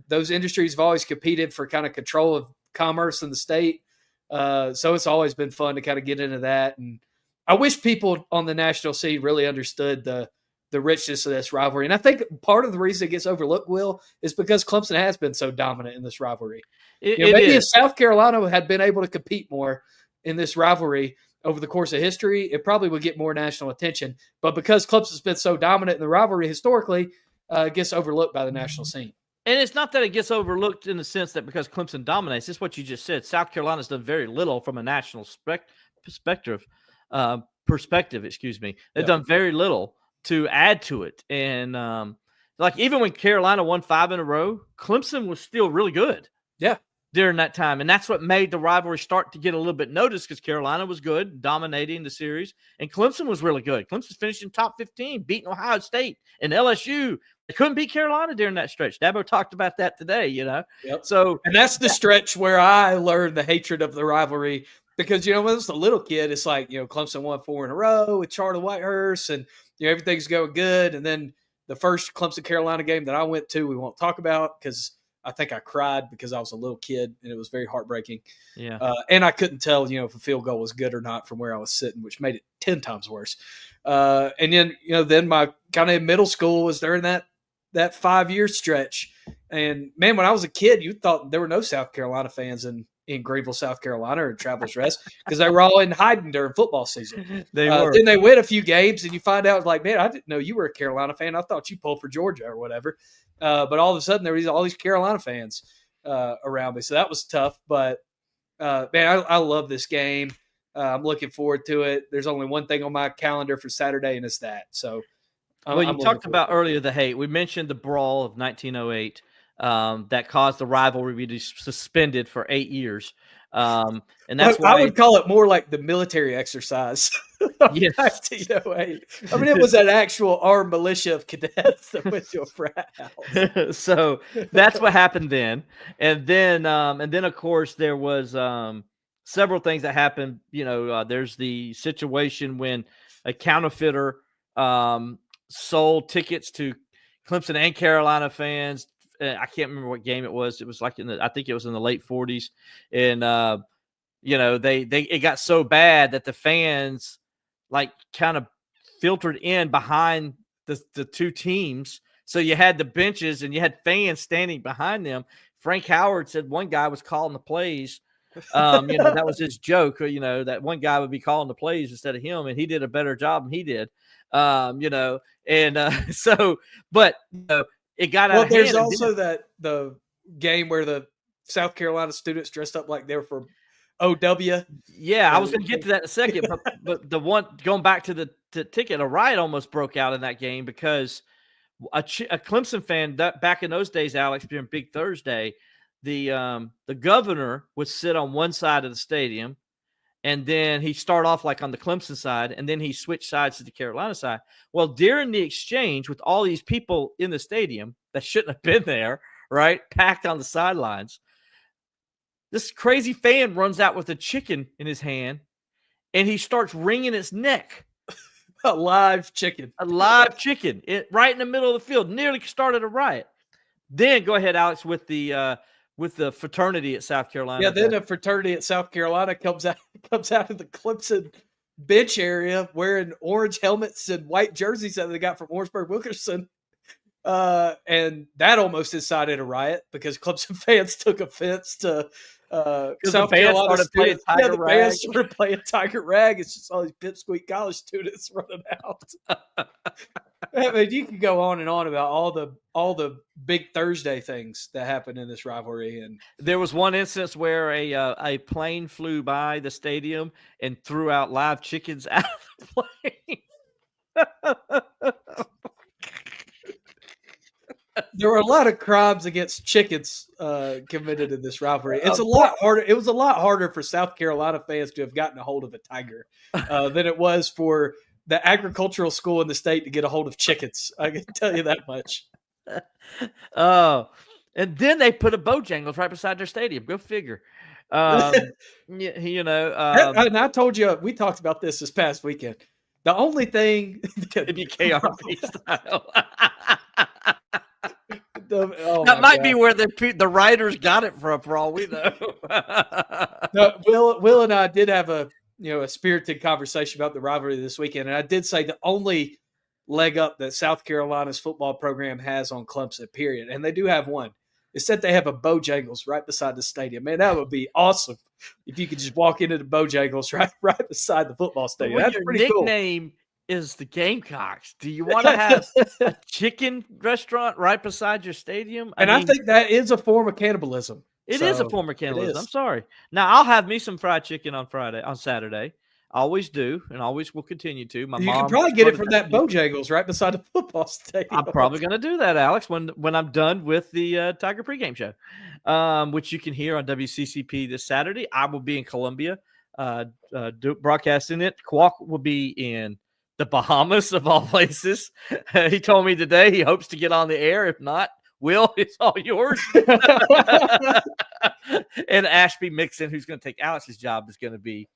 F: those industries have always competed for kind of control of commerce in the state. So it's always been fun to kind of get into that. And I wish people on the national scene really understood the richness of this rivalry. And I think part of the reason it gets overlooked, Will, is because Clemson has been so dominant in this rivalry. Maybe if South Carolina had been able to compete more in this rivalry over the course of history, it probably would get more national attention. But because Clemson's been so dominant in the rivalry historically, it gets overlooked by the national scene.
E: And it's not that it gets overlooked in the sense that because Clemson dominates, it's what you just said. South Carolina's done very little from a national perspective. They've done very little to add to it. And even when Carolina won 5 in a row, Clemson was still really good.
F: Yeah.
E: During that time. And that's what made the rivalry start to get a little bit noticed, because Carolina was good, dominating the series, and Clemson was really good. Clemson finished in top 15, beating Ohio State and LSU. They couldn't beat Carolina during that stretch. Dabo talked about that today, Yep.
F: So, and that's the stretch where I learned the hatred of the rivalry, because, when I was a little kid, it's like, Clemson won 4 in a row with Charlie Whitehurst, and, everything's going good. And then the first Clemson-Carolina game that I went to, we won't talk about, because I think I cried because I was a little kid, and it was very heartbreaking.
E: Yeah.
F: And I couldn't tell, if a field goal was good or not from where I was sitting, which made it 10 times worse. And then, then my kind of middle school was during that 5-year stretch. And man, when I was a kid, you thought there were no South Carolina fans in in Greenville, South Carolina, or Travelers Rest because they were all in hiding during football season.
E: They were.
F: Then they win a few games, and you find out like, man, I didn't know you were a Carolina fan. I thought you pulled for Georgia or whatever. But all of a sudden, there was all these Carolina fans around me, so that was tough. But man, I love this game. I'm looking forward to it. There's only one thing on my calendar for Saturday, and it's that. So,
E: Well, you talked about earlier the hate. We mentioned the brawl of 1908 that caused the rivalry to be suspended for 8 years. And that's why
F: I would call it more like the military exercise.
E: Yes.
F: 1908. I mean, it was an actual armed militia of cadets that went to a frat house.
E: So that's what happened then. And then of course there was several things that happened. There's the situation when a counterfeiter sold tickets to Clemson and Carolina fans. I can't remember what game it was. It was like I think it was in the late 40s. And it got so bad that the fans like kind of filtered in behind the two teams. So you had the benches and you had fans standing behind them. Frank Howard said one guy was calling the plays. That was his joke, that one guy would be calling the plays instead of him, and he did a better job than he did. It got out of hand.
F: There's also the game where the South Carolina students dressed up like they were from OW.
E: Yeah, I was going to get to that in a second, but the one going back to the ticket, a riot almost broke out in that game because a Clemson fan back in those days, Alex, during Big Thursday, the governor would sit on one side of the stadium, and then he start off like on the Clemson side, and then he switched sides to the Carolina side. Well, during the exchange with all these people in the stadium that shouldn't have been there, right, packed on the sidelines, this crazy fan runs out with a chicken in his hand, and he starts wringing its neck.
F: A live chicken.
E: Right in the middle of the field. Nearly started a riot. Then go ahead, Alex, with the fraternity at South Carolina.
F: Yeah, then a fraternity at South Carolina comes out of the Clemson bench area wearing orange helmets and white jerseys that they got from Orangeburg Wilkerson. And that almost incited a riot because Clemson fans took offense to South Carolina students. The fans started playing Tiger Rag. It's just all these Pipsqueak College students running out. I mean, you can go on and on about all the big Thursday things that happened in this rivalry. And
E: there was one instance where a plane flew by the stadium and threw out live chickens out of the plane.
F: There were a lot of crimes against chickens committed in this rivalry. It's a lot harder. It was a lot harder for South Carolina fans to have gotten a hold of a tiger than it was for the agricultural school in the state to get a hold of chickens. I can tell you that much.
E: Oh, and then they put a Bojangles right beside their stadium. Go figure.
F: And I told you, we talked about this past weekend. The only thing
E: it'd be KRP style.
F: That
E: might be where the writers got it from, for all we know.
F: No, Will and I did have a spirited conversation about the rivalry this weekend, and I did say the only leg up that South Carolina's football program has on Clemson, period, and they do have one, is that they have a Bojangles right beside the stadium. Man, that would be awesome if you could just walk into the Bojangles right beside the football stadium. That's pretty cool.
E: Nickname is the Gamecocks. Do you want to have a chicken restaurant right beside your stadium?
F: I think that is a form of cannibalism.
E: It is a form of cannibalism. I'm sorry. Now, I'll have me some fried chicken on Saturday. I always do, and always will continue to.
F: You can probably get it from that Bojangles right beside the football stadium.
E: I'm probably going to do that, Alex, when I'm done with the Tiger pregame show, which you can hear on WCCP this Saturday. I will be in Columbia broadcasting it. Kwok will be in the Bahamas, of all places. He told me today he hopes to get on the air. If not, Will, it's all yours. And Ashby Mixon, who's going to take Alex's job, is going to be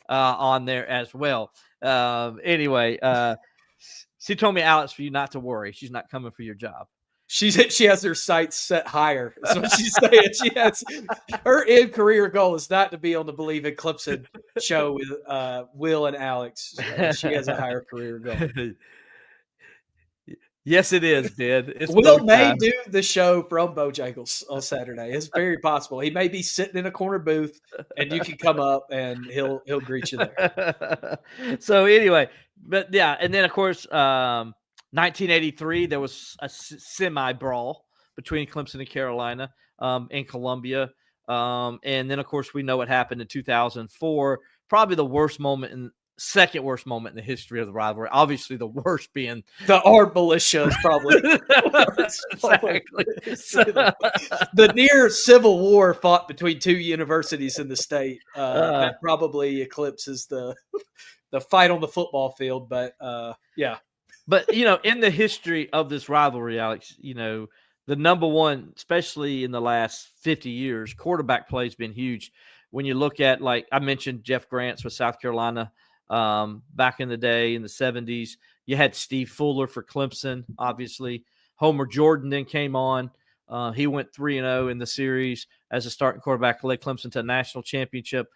E: on there as well. Anyway, she told me, Alex, for you not to worry. She's not coming for your job.
F: She has her sights set higher. That's what she's saying. She has her end career goal is not to be on the Believe in Clemson show with Will and Alex. She has a higher career goal.
E: Yes, it is, Ben. It's
F: Will
E: both
F: may
E: times.
F: do the show from Bojangles on Saturday. It's very possible. He may be sitting in a corner booth, and you can come up and he'll greet you there.
E: So anyway, but yeah, and then of course, 1983 there was a semi brawl between Clemson and Carolina in Columbia, and then of course we know what happened in 2004. Probably the worst moment in second worst moment in the history of the rivalry. Obviously, the worst being
F: The art militia is probably
E: exactly. So,
F: the near civil war fought between two universities in the state. That probably eclipses the fight on the football field. But yeah,
E: but in the history of this rivalry, Alex, the number one, especially in the last 50 years, quarterback play has been huge. When you look at, like I mentioned, Jeff Grants with South Carolina back in the day in the 70s. You had Steve Fuller for Clemson, obviously. Homer Jordan then came on. He went 3-0 in the series as a starting quarterback, led Clemson to a national championship.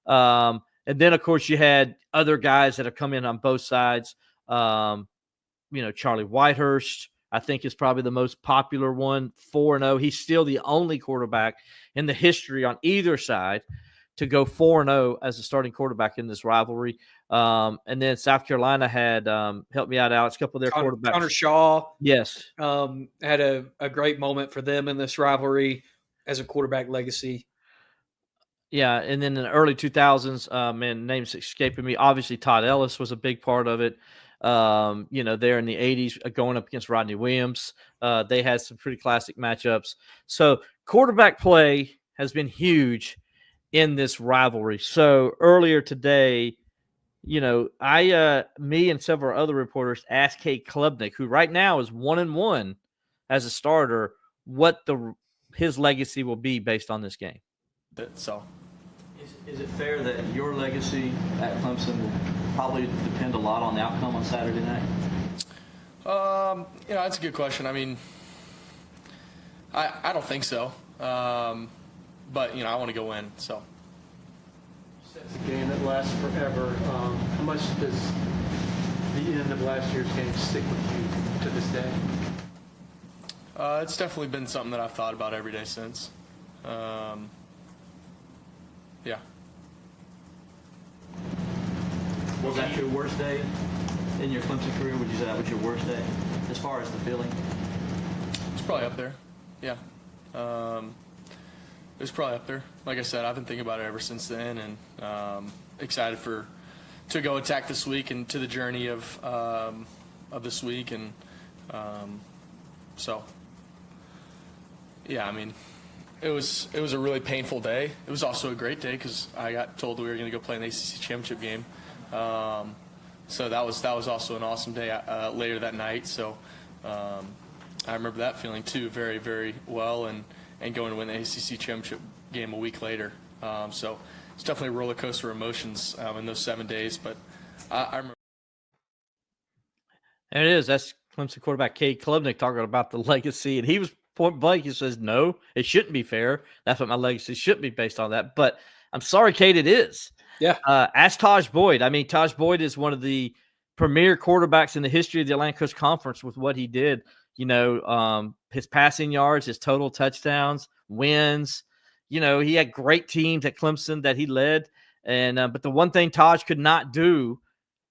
E: And then, of course, you had other guys that have come in on both sides. Charlie Whitehurst, I think, is probably the most popular one, 4-0. He's still the only quarterback in the history on either side to go 4-0 as a starting quarterback in this rivalry. And then South Carolina had, help me out, Alex, a couple of their quarterbacks.
F: Connor Shaw,
E: yes,
F: had a great moment for them in this rivalry as a quarterback legacy.
E: Yeah, and then in the early 2000s, name's escaping me. Obviously, Todd Ellis was a big part of it. There in the 80s, going up against Rodney Williams. They had some pretty classic matchups. So quarterback play has been huge in this rivalry. So earlier today, me and several other reporters asked Cade Klubnik, who right now is 1-1 as a starter, what his legacy will be based on this game.
A: So,
G: is it fair that your legacy at Clemson will probably depend a lot on the outcome on Saturday night?
H: That's a good question. I mean, I don't think so. But I want to go win. So.
I: It's a game that lasts forever. How much does the end of last year's game stick with you to this day?
H: It's definitely been something that I've thought about every day since. Yeah.
G: Was that your worst day in your Clemson career? Would you say that was your worst day as far as the feeling?
H: It's probably up there. Yeah. It's probably up there. Like I said, I've been thinking about it ever since then, and excited to go attack this week and to the journey of this week, and so yeah. I mean, it was a really painful day. It was also a great day because I got told that we were going to go play in the ACC championship game. So that was also an awesome day later that night. So I remember that feeling too very, very well, and going to win the ACC championship game a week later. So it's definitely a roller coaster of emotions in those 7 days. But I remember.
E: There it is. That's Clemson quarterback Cade Klubnik talking about the legacy, and he was point blank. He says, "No, it shouldn't be fair. That's what my legacy should be based on that." But I'm sorry, Cade, it is.
F: Yeah.
E: Ask Taj Boyd. I mean, Taj Boyd is one of the premier quarterbacks in the history of the Atlantic Coast Conference with what he did. His passing yards, his total touchdowns, wins. He had great teams at Clemson that he led. And but the one thing Taj could not do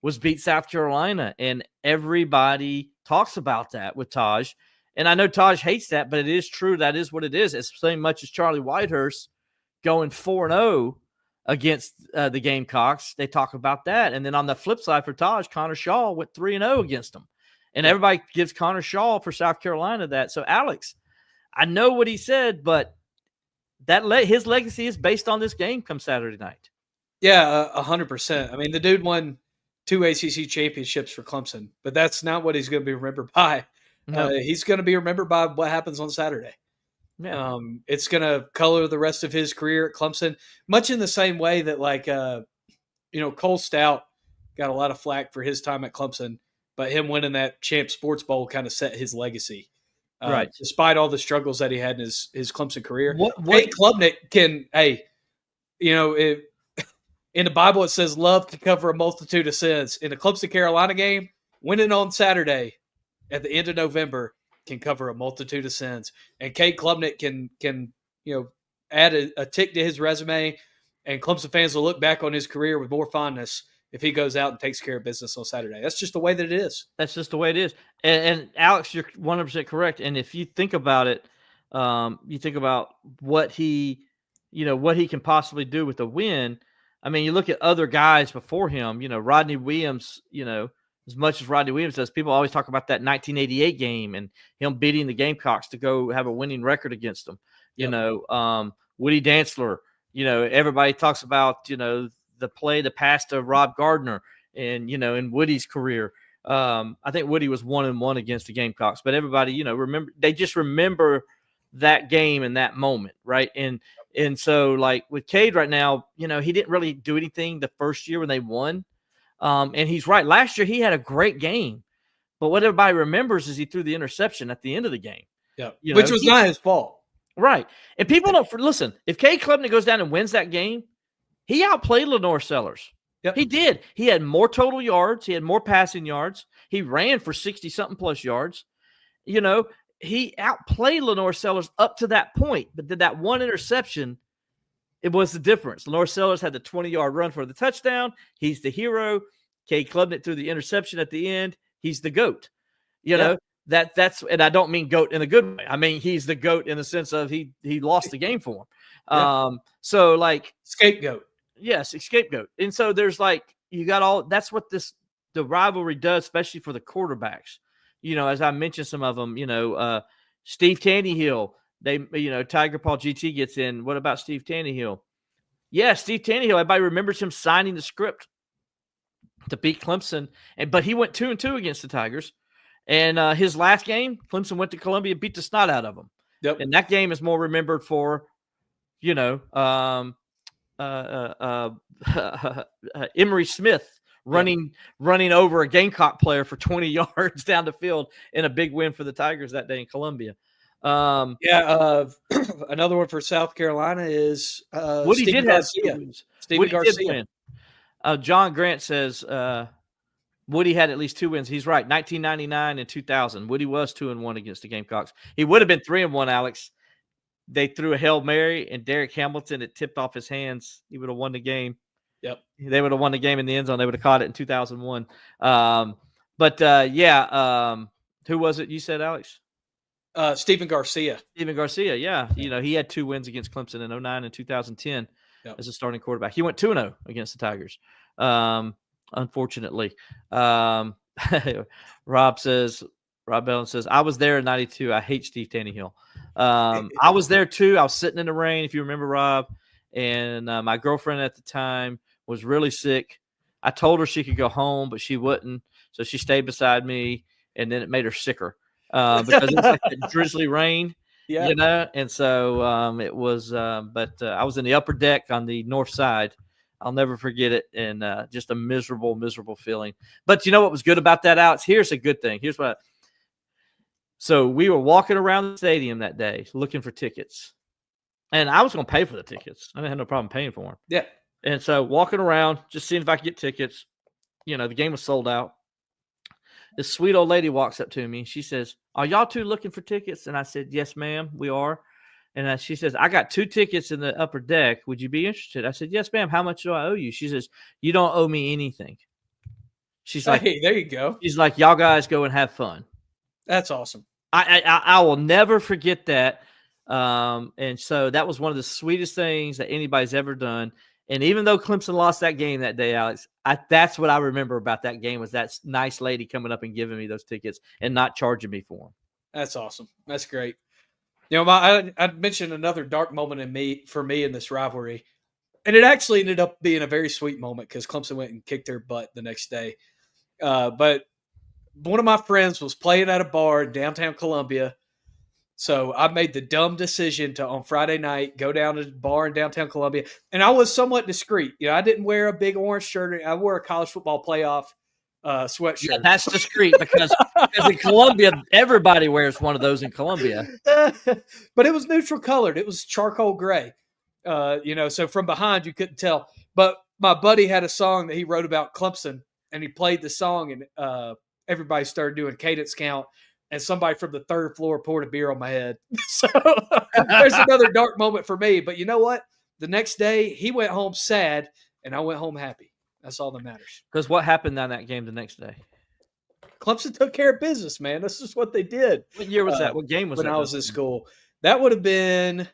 E: was beat South Carolina. And everybody talks about that with Taj. And I know Taj hates that, but it is true. That is what it is. It's the same much as Charlie Whitehurst going 4-0 against the Gamecocks. They talk about that. And then on the flip side for Taj, Connor Shaw went 3-0 against them. And everybody gives Connor Shaw for South Carolina that. So, Alex, I know what he said, but his legacy is based on this game come Saturday night.
F: Yeah, 100%. I mean, the dude won 2 ACC championships for Clemson, but that's not what he's going to be remembered by.
E: No.
F: He's going to be remembered by what happens on Saturday.
E: Yeah.
F: It's going to color the rest of his career at Clemson, much in the same way that, Cole Stout got a lot of flack for his time at Clemson, but him winning that Champ Sports Bowl kind of set his legacy.
E: Right.
F: Despite all the struggles that he had in his Clemson career.
E: What
F: Cade Klubnik can, in the Bible it says love can cover a multitude of sins. In the Clemson-Carolina game, winning on Saturday at the end of November can cover a multitude of sins. And Cade Klubnik can add a tick to his resume, and Clemson fans will look back on his career with more fondness if he goes out and takes care of business on Saturday. That's just the way that it is.
E: That's just the way it is. And Alex, you're 100% correct. And if you think about it, you think about what he can possibly do with a win. I mean, you look at other guys before him, Rodney Williams, as much as Rodney Williams does, people always talk about that 1988 game and him beating the Gamecocks to go have a winning record against them. Woody Dantzler, everybody talks about, the pass to Rob Gardner and, in Woody's career. I think Woody was 1-1 against the Gamecocks, but everybody, they just remember that game and that moment. Right. And so like with Cade right now, he didn't really do anything the first year when they won. And he's right. Last year he had a great game, but what everybody remembers is he threw the interception at the end of the game.
F: Yeah. Which was not his fault.
E: Right. And people don't listen. If Cade Klubnik goes down and wins that game, he outplayed Lenore Sellers.
F: Yep.
E: He did. He had more total yards. He had more passing yards. He ran for 60-something plus yards. He outplayed Lenore Sellers up to that point. But did that one interception, it was the difference. Lenore Sellers had the 20-yard run for the touchdown. He's the hero. Cade Klubnik threw the interception at the end. He's the GOAT. That's and I don't mean GOAT in a good way. I mean he's the GOAT in the sense of he lost the game for him.
F: Yeah.
E: So like
F: scapegoat.
E: Yes, scapegoat. And so there's you got all that's what the rivalry does, especially for the quarterbacks. As I mentioned some of them, Steve Tannehill, Tiger Paul GT gets in. What about Steve Tannehill? Yeah, Steve Tannehill, everybody remembers him signing the script to beat Clemson, but he went 2-2 against the Tigers. And his last game, Clemson went to Columbia, beat the snot out of them.
F: Yep.
E: And that game is more remembered for, Emery Smith running over a Gamecock player for 20 yards down the field in a big win for the Tigers that day in Columbia.
F: Another one for South Carolina is
E: Woody
F: Stephen
E: did have
F: Garcia.
E: wins.
F: Stephen
E: Woody
F: Garcia.
E: did win. John Grant says Woody had at least 2 wins. He's right. 1999 and 2000. Woody was 2-1 against the Gamecocks. He would have been 3-1, Alex. They threw a Hail Mary, and Derek Hamilton, it tipped off his hands. He would have won the game.
F: Yep.
E: They would have won the game in the end zone. They would have caught it in 2001. Who was it you said, Alex?
F: Stephen Garcia.
E: Stephen Garcia, yeah. He had 2 wins against Clemson in 2009 and 2010 as a starting quarterback. He went 2-0 against the Tigers. Unfortunately. Rob Bellin says, I was there in 92. I hate Steve Tannehill. I was there too. I was sitting in the rain, if you remember, Rob. And my girlfriend at the time was really sick. I told her she could go home, but she wouldn't. So she stayed beside me, and then it made her sicker because it was like that drizzly rain, And so it was but I was in the upper deck on the north side. I'll never forget it, and just a miserable, miserable feeling. But you know what was good about that, Alex? Here's a good thing. So we were walking around the stadium that day looking for tickets. And I was going to pay for the tickets. I didn't have no problem paying for them.
F: Yeah.
E: And so walking around, just seeing if I could get tickets. The game was sold out. This sweet old lady walks up to me. She says, are y'all two looking for tickets? And I said, yes, ma'am, we are. And she says, I got 2 tickets in the upper deck. Would you be interested? I said, yes, ma'am. How much do I owe you? She says, you don't owe me anything. She's like,
F: hey, there you go.
E: She's like, y'all guys go and have fun.
F: That's awesome.
E: I will never forget that. And so that was one of the sweetest things that anybody's ever done. And even though Clemson lost that game that day, Alex, that's what I remember about that game was that nice lady coming up and giving me those tickets and not charging me for them.
F: That's awesome. That's great. I mentioned another dark moment for me in this rivalry, and it actually ended up being a very sweet moment because Clemson went and kicked their butt the next day. But one of my friends was playing at a bar in downtown Columbia. So I made the dumb decision to, on Friday night, go down to the bar in downtown Columbia. And I was somewhat discreet. I didn't wear a big orange shirt. I wore a college football playoff sweatshirt.
E: Yeah, that's discreet because in Columbia, everybody wears one of those in Columbia.
F: But it was neutral colored. It was charcoal gray. So from behind you couldn't tell. But my buddy had a song that he wrote about Clemson, and he played the song, and everybody started doing cadence count, and somebody from the third floor poured a beer on my head. So there's another dark moment for me. But you know what? The next day, he went home sad, and I went home happy. That's all that matters.
E: Because what happened on that game the next day?
F: Clemson took care of business, man. This is what they did.
E: What year was that? What game was
F: when
E: that?
F: I was in school? That would have been,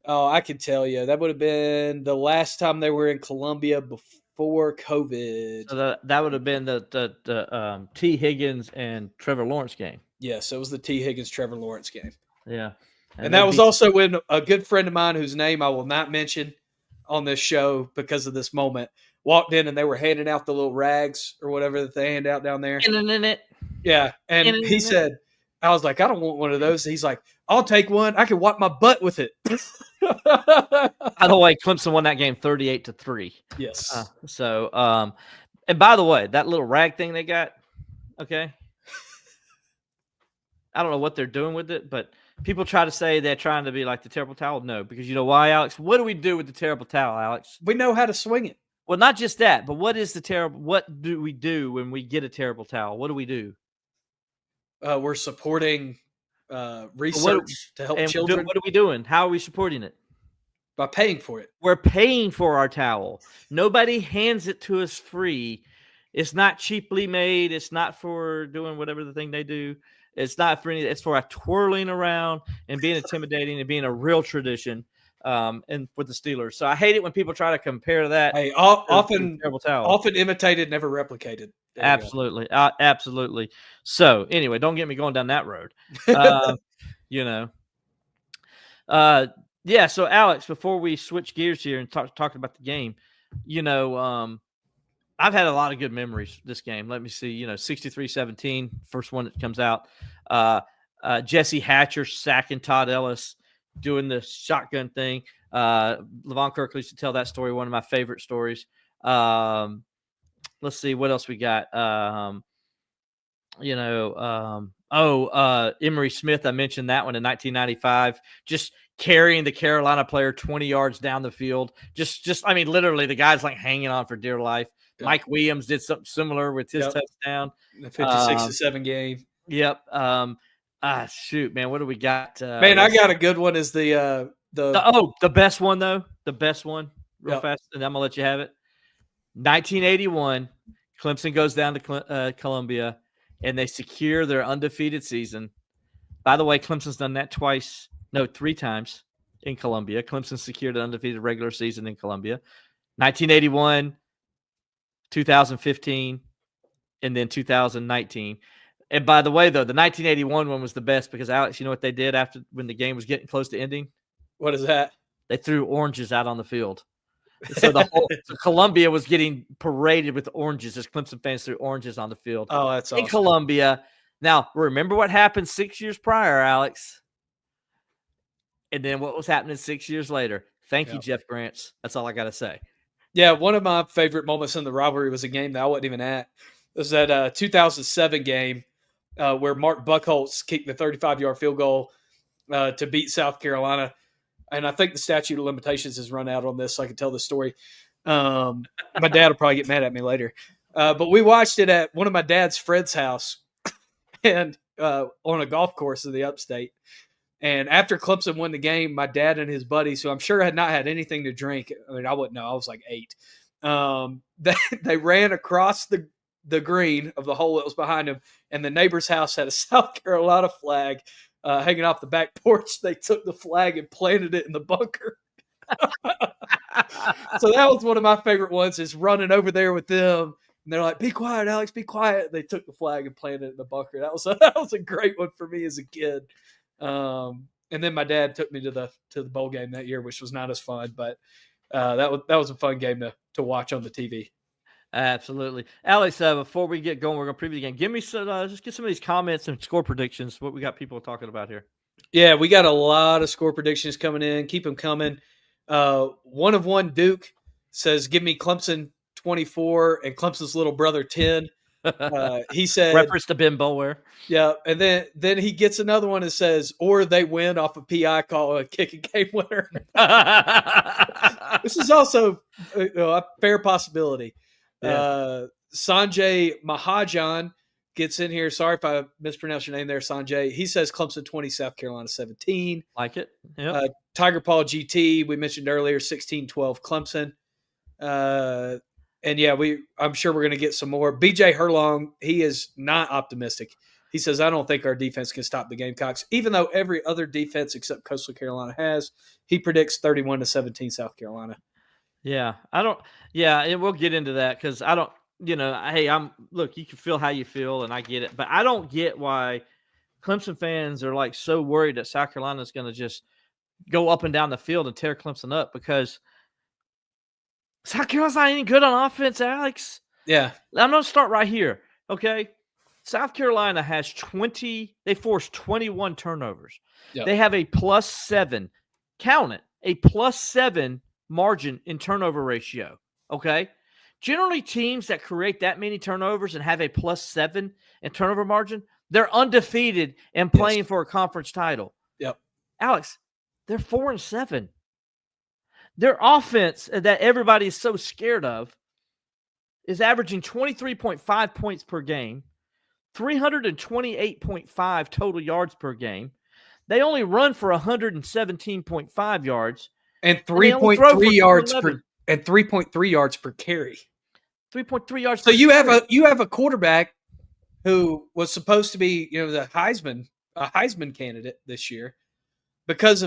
F: I can tell you, that would have been the last time they were in Columbia before COVID.
E: So that would have been the T. Higgins and Trevor Lawrence game.
F: Yes, it was the T. Higgins Trevor Lawrence game.
E: Yeah.
F: And that was also when a good friend of mine, whose name I will not mention on this show because of this moment, walked in and they were handing out the little rags or whatever that they hand out down there. Yeah. And he said, I was like, I don't want one of those. He's like, I'll take one. I can wipe my butt with it.
E: By the way, Clemson won that game 38-3.
F: Yes.
E: And by the way, that little rag thing they got, okay, I don't know what they're doing with it, but people try to say they're trying to be like the terrible towel. No, because you know why, Alex? What do we do with the terrible towel, Alex?
F: We know how to swing it.
E: Well, not just that, but what do we do when we get a terrible towel? What do we do?
F: We're supporting research to help children.
E: What are we doing? How are we supporting it?
F: By paying for it.
E: We're paying for our towel. Nobody hands it to us free. It's not cheaply made. It's not for doing whatever the thing they do. It's not for anything. It's for twirling around and being intimidating and being a real tradition. And with the Steelers. So I hate it when people try to compare that.
F: Hey, often imitated, never replicated.
E: Absolutely. Absolutely. So anyway, don't get me going down that road. Yeah. So Alex, before we switch gears here and talk about the game, I've had a lot of good memories this game. Let me see, 63-17, first one that comes out. Jesse Hatcher sacking Todd Ellis, doing the shotgun thing. Levon Kirkley used to tell that story, one of my favorite stories. Let's see what else we got. Emery Smith, I mentioned that one in 1995, just carrying the Carolina player 20 yards down the field. I mean, literally the guy's like hanging on for dear life. Yep. Mike Williams did something similar with his touchdown.
F: The 56-7 game.
E: Yep. Shoot, man, what do we got?
F: Man, I got a good one. Is the
E: best one though? The best one, real fast, and I'm gonna let you have it. 1981, Clemson goes down to Columbia, and they secure their undefeated season. By the way, Clemson's done that three times in Columbia. Clemson secured an undefeated regular season in Columbia. 1981, 2015, and then 2019. And by the way, though, the 1981 one was the best because, Alex, you know what they did when the game was getting close to ending?
F: What is that?
E: They threw oranges out on the field. So Columbia was getting paraded with oranges as Clemson fans threw oranges on the field.
F: Oh, that's awesome.
E: In Columbia. Now, remember what happened 6 years prior, Alex? And then what was happening 6 years later? Thank you, Jeff Grants. That's all I got to say.
F: Yeah, one of my favorite moments in the rivalry was a game that I wasn't even at. It was that 2007 game where Mark Buckholz kicked the 35-yard field goal to beat South Carolina. And I think the statute of limitations has run out on this, so I can tell the story. My dad will probably get mad at me later. But we watched it at one of my dad's Fred's house and on a golf course in the upstate. And after Clemson won the game, my dad and his buddies, who I'm sure had not had anything to drink, I mean, I wouldn't know, I was like 8. They ran across the green of the hole that was behind them, and the neighbor's house had a South Carolina flag hanging off the back porch. They took the flag and planted it in the bunker. So that was one of my favorite ones, is running over there with them. And they're like, "Be quiet, Alex, be quiet." They took the flag and planted it in the bunker. That was a great one for me as a kid. And then my dad took me to the bowl game that year, which was not as fun, but that was a fun game to watch on the TV.
E: Absolutely. Alex, before we get going, we're going to preview the game. Give me just get some of these comments and score predictions, what we got people talking about here.
F: Yeah, we got a lot of score predictions coming in. Keep them coming. One of one Duke says, give me Clemson 24 and Clemson's little brother 10. He said,
E: reference to Ben Boulware.
F: Yeah, and then he gets another one that says, or they win off a PI call, a kicking game winner. This is also a fair possibility. Yeah. Sanjay Mahajan gets in here. Sorry if I mispronounced your name there, Sanjay. He says Clemson 20, South Carolina 17.
E: Like it. Yep.
F: Tiger Paw GT, we mentioned earlier, 16-12 Clemson. And yeah, I'm sure we're going to get some more. BJ Herlong, he is not optimistic. He says, I don't think our defense can stop the Gamecocks, even though every other defense except Coastal Carolina has. He predicts 31-17 South Carolina.
E: Yeah, I don't. Yeah, and we'll get into that because I don't. Hey, look. You can feel how you feel, and I get it, but I don't get why Clemson fans are like so worried that South Carolina is going to just go up and down the field and tear Clemson up because South Carolina's not any good on offense, Alex.
F: Yeah,
E: I'm going to start right here. Okay, South Carolina has 20. They forced 21 turnovers.
F: Yep.
E: They have a +7. Count it. A +7 margin in turnover ratio. Okay. Generally, teams that create that many turnovers and have a +7 in turnover margin, they're undefeated and playing for a conference title.
F: Yep.
E: Alex, they're 4-7. Their offense that everybody is so scared of is averaging 23.5 points per game, 328.5 total yards per game. They only run for 117.5 yards.
F: And 3.3 yards per and 3.3 yards per carry.
E: 3.3 yards.
F: So you have a quarterback who was supposed to be, the Heisman candidate this year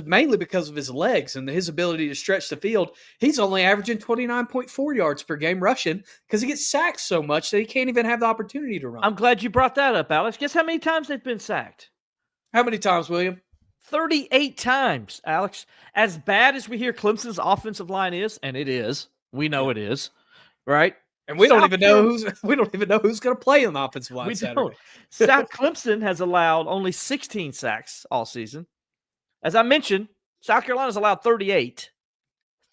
F: mainly because of his legs and his ability to stretch the field. He's only averaging 29.4 yards per game rushing because he gets sacked so much that he can't even have the opportunity to run.
E: I'm glad you brought that up, Alex. Guess how many times they've been sacked?
F: How many times, William?
E: 38 times, Alex. As bad as we hear Clemson's offensive line is, and it is, we know it is, right?
F: And we don't even know who's going to play on the offensive line.
E: We
F: Saturday.
E: don't. South Clemson has allowed only 16 sacks all season. As I mentioned, South Carolina's allowed 38.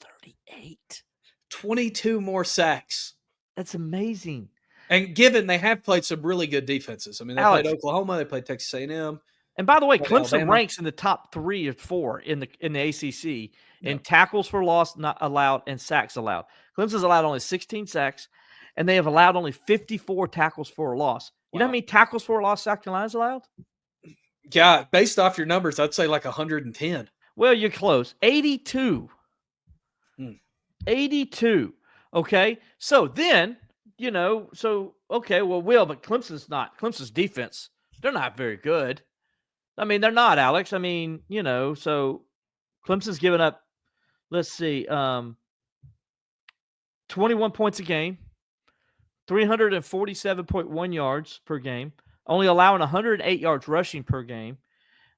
E: 38.
F: 22 more sacks.
E: That's amazing.
F: And given they have played some really good defenses. I mean, they played Oklahoma, they played Texas A&M.
E: And by the way, Clemson
F: Alabama
E: ranks in the top 3 or 4 in the ACC in tackles for loss not allowed and sacks allowed. Clemson's allowed only 16 sacks, and they have allowed only 54 tackles for a loss. You know how many tackles for a loss South Carolina's allowed?
F: Yeah, based off your numbers, I'd say like 110.
E: Well, you're close. 82. 82. Okay. So then, but Clemson's defense, they're not very good. I mean, they're not, Alex. I mean, so Clemson's given up, 21 points a game, 347.1 yards per game, only allowing 108 yards rushing per game.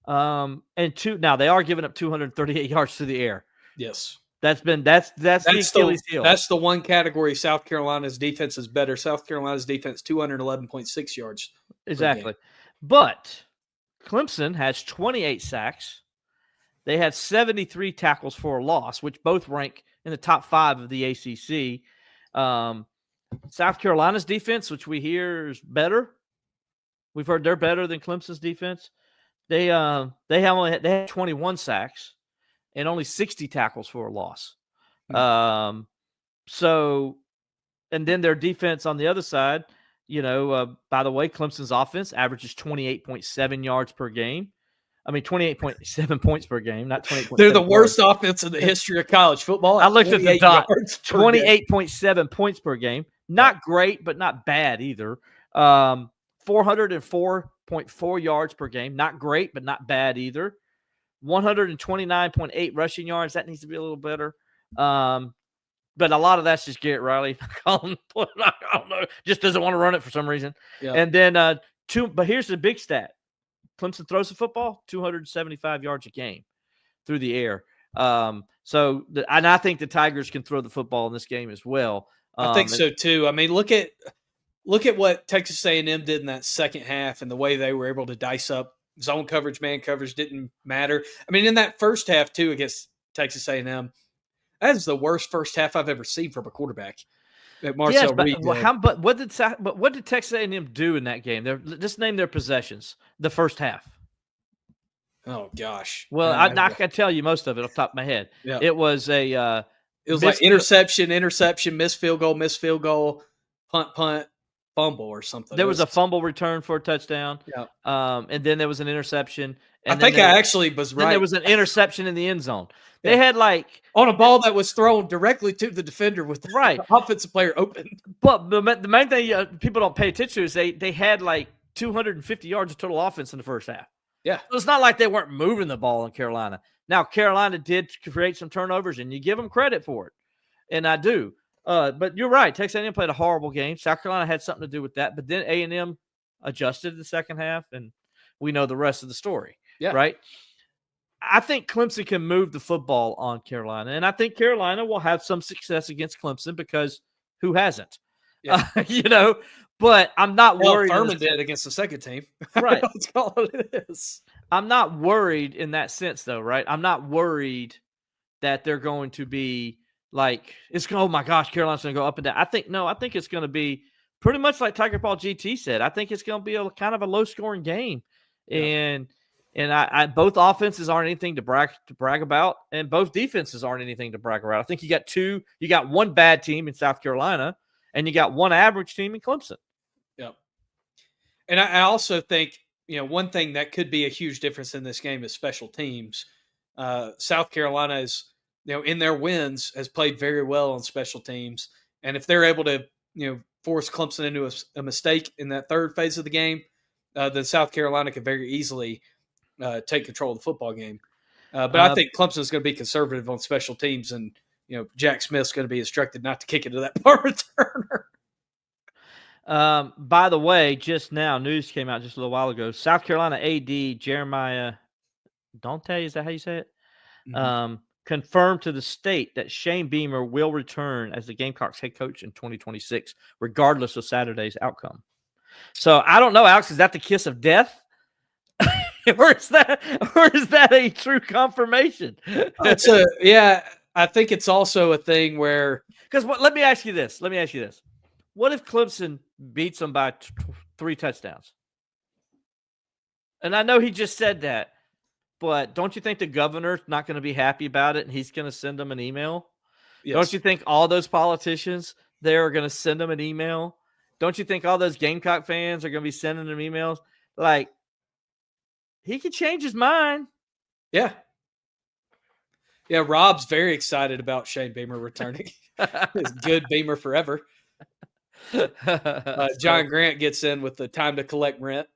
E: Now they are giving up 238 yards through the air.
F: Yes.
E: That's the Achilles heel.
F: That's the one category South Carolina's defense is better. South Carolina's defense, 211.6 yards.
E: Exactly. But Clemson has 28 sacks. They had 73 tackles for a loss, which both rank in the top 5 of the ACC. South Carolina's defense, which we hear is better. We've heard they're better than Clemson's defense. They had 21 sacks and only 60 tackles for a loss. And then their defense on the other side, by the way, Clemson's offense averages 28.7 yards per game. I mean, 28.7 points per game, not 28.7.
F: They're the worst offense in the history of college football.
E: I looked at the dot. 28.7 points per game. Not great, but not bad either. 404.4 yards per game. Not great, but not bad either. 129.8 rushing yards. That needs to be a little better. But a lot of that's just Garrett Riley. I don't know. Just doesn't want to run it for some reason.
F: Yeah.
E: And then but here's the big stat. Clemson throws the football 275 yards a game through the air. And I think the Tigers can throw the football in this game as well.
F: I think so too. I mean, look at what Texas A&M did in that second half and the way they were able to dice up zone coverage, man coverage didn't matter. I mean, in that first half too against Texas A&M, that is the worst first half I've ever seen from a quarterback. Marcel Reed did.
E: But what did Texas A&M do in that game? Just name their possessions. The first half.
F: Oh gosh.
E: Well, I can tell you most of it off the top of my head.
F: Yeah.
E: It was
F: like interception, missed field goal, punt, fumble or something.
E: There was a fumble return for a touchdown.
F: Yeah.
E: And then there was an interception.
F: I
E: And
F: think
E: then
F: I actually was
E: then
F: right.
E: there was an interception in the end zone. They
F: Yeah.
E: had like
F: on a ball that was thrown directly to the defender with the
E: Right.
F: offensive player open.
E: But the main thing people don't pay attention to is they had like 250 yards of total offense in the first half.
F: Yeah.
E: So it's not like they weren't moving the ball in Carolina. Now, Carolina did create some turnovers, and you give them credit for it. And I do. But you're right. Texas A&M played a horrible game. South Carolina had something to do with that. But then A&M adjusted the second half, and we know the rest of the story.
F: Yeah.
E: Right? I think Clemson can move the football on Carolina, and I think Carolina will have some success against Clemson because who hasn't?
F: Yeah.
E: But I'm not worried.
F: Furman did against the second team.
E: Right.
F: That's all it is.
E: I'm not worried in that sense, though, right? I'm not worried that they're going to be like, oh my gosh, Carolina's going to go up and down. I think it's going to be pretty much like Tiger Paul GT said. I think it's going to be a kind of a low scoring game.
F: Yeah.
E: And I both offenses aren't anything to brag about, and both defenses aren't anything to brag about. I think you got one bad team in South Carolina, and you got one average team in Clemson.
F: Yep. And I also think, one thing that could be a huge difference in this game is special teams. South Carolina is, in their wins, has played very well on special teams. And if they're able to, force Clemson into a mistake in that third phase of the game, then South Carolina could very easily take control of the football game. But I think Clemson is going to be conservative on special teams, and Jack Smith's going to be instructed not to kick it to that punt returner.
E: By the way, just now, news came out just a little while ago. South Carolina AD Jeremiah Dante, is that how you say it?
F: Mm-hmm.
E: Confirmed to the state that Shane Beamer will return as the Gamecocks head coach in 2026, regardless of Saturday's outcome. So I don't know, Alex, is that the kiss of death? or is that a true confirmation?
F: I think it's also a thing where,
E: because let me ask you this. What if Clemson beats them by 3 touchdowns? And I know he just said that, but don't you think the governor's not going to be happy about it, and he's going to send them an email?
F: yes.
E: Don't you think all those politicians there are going to send them an email? Don't you think all those Gamecock fans are going to be sending them emails? Like, he could change his mind.
F: Yeah. Yeah, Rob's very excited about Shane Beamer returning. It's good Beamer forever. John Grant gets in with the time to collect rent.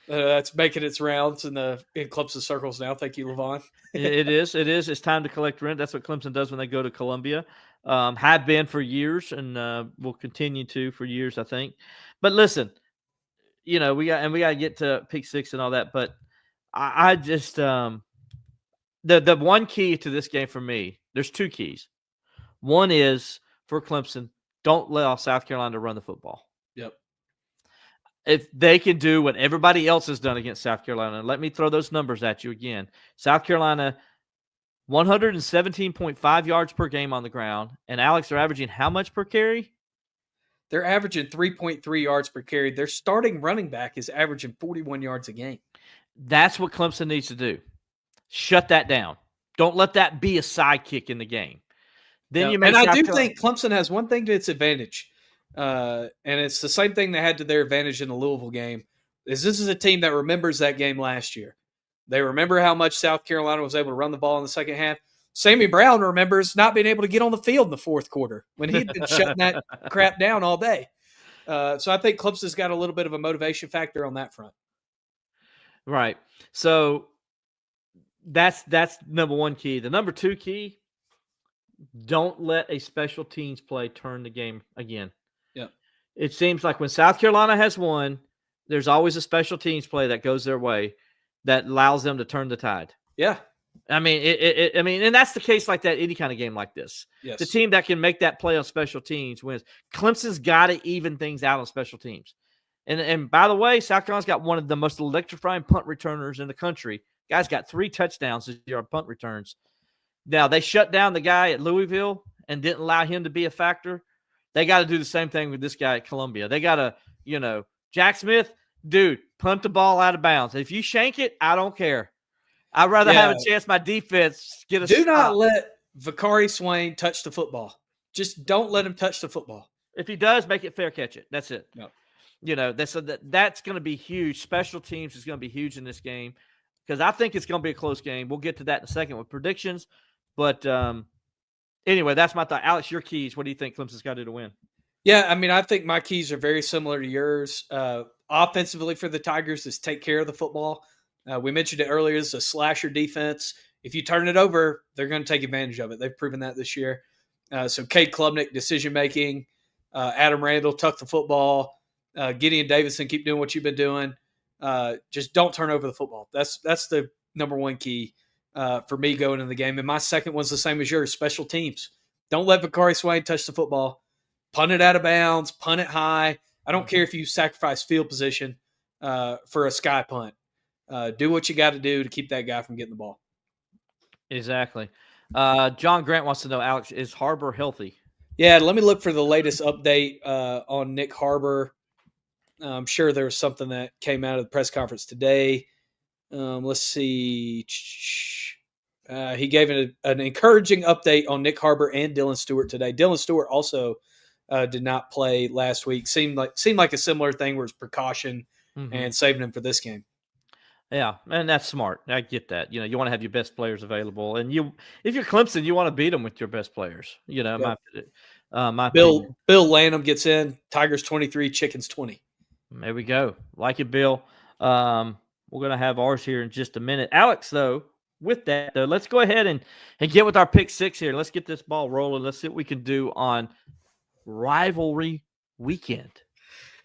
F: That's making its rounds in Clemson circles now. Thank you, Levon.
E: It is. It's time to collect rent. That's what Clemson does when they go to Columbia. Have been for years, and will continue to for years, I think. But listen, we got to get to pick 6 and all that. But I just the one key to this game for me, there's 2 keys. One is for Clemson, don't allow South Carolina to run the football.
F: Yep.
E: If they can do what everybody else has done against South Carolina, let me throw those numbers at you again. South Carolina, 117.5 yards per game on the ground. And Alex, they're averaging how much per carry?
F: They're averaging 3.3 yards per carry. Their starting running back is averaging 41 yards a game.
E: That's what Clemson needs to do. Shut that down. Don't let that be a sidekick in the game. Then you make
F: and I
E: South
F: do
E: Carolina-
F: think Clemson has one thing to its advantage, and it's the same thing they had to their advantage in the Louisville game. This is a team that remembers that game last year. They remember how much South Carolina was able to run the ball in the second half. Sammy Brown remembers not being able to get on the field in the fourth quarter when he'd been shutting that crap down all day. So I think Clemson's got a little bit of a motivation factor on that front.
E: Right. So that's number 1 key. The number 2 key, don't let a special teams play turn the game again.
F: Yep.
E: It seems like when South Carolina has won, there's always a special teams play that goes their way that allows them to turn the tide.
F: Yeah.
E: I mean, and that's the case like that, any kind of game like this.
F: Yes.
E: The team that can make that play on special teams wins. Clemson's got to even things out on special teams. And by the way, South Carolina's got one of the most electrifying punt returners in the country. Guy's got 3 touchdowns this year on punt returns. Now, they shut down the guy at Louisville and didn't allow him to be a factor. They got to do the same thing with this guy at Columbia. They got to, Jack Smith, dude, punt the ball out of bounds. If you shank it, I don't care. I'd rather have a chance my defense get a
F: Do
E: stop.
F: not let Vakari Swain touch the football. Just don't let him touch the football.
E: If he does, make it fair catch it. That's it.
F: No.
E: That's going to be huge. Special teams is going to be huge in this game because I think it's going to be a close game. We'll get to that in a second with predictions. But anyway, that's my thought. Alex, your keys. What do you think Clemson's got to do to win?
F: Yeah, I mean, I think my keys are very similar to yours. Offensively for the Tigers is take care of the football. We mentioned it earlier. It's a slasher defense. If you turn it over, they're going to take advantage of it. They've proven that this year. So Cade Klubnik, decision-making. Adam Randall, tuck the football. Gideon Davison, keep doing what you've been doing. Just don't turn over the football. That's the number one key for me going into the game. And my second one's the same as yours, special teams. Don't let Vicari Swain touch the football. Punt it out of bounds, punt it high. I don't care if you sacrifice field position for a sky punt. Do what you got to do to keep that guy from getting the ball.
E: Exactly. John Grant wants to know, Alex, is Harbor healthy?
F: Yeah, let me look for the latest update on Nick Harbor. I'm sure there was something that came out of the press conference today. Let's see. He gave an encouraging update on Nick Harbor and Dylan Stewart today. Dylan Stewart also did not play last week. Seemed like a similar thing where it's precaution and saving him for this game.
E: Yeah, and that's smart. I get that. You want to have your best players available, and if you're Clemson, you want to beat them with your best players.
F: Yeah.
E: My
F: Bill
E: opinion.
F: Lanham gets in. Tigers 23, Chickens 20.
E: There we go. Like it, Bill. We're gonna have ours here in just a minute, Alex. Though, with that, though, let's go ahead and get with our pick six here. Let's get this ball rolling. Let's see what we can do on Rivalry Weekend.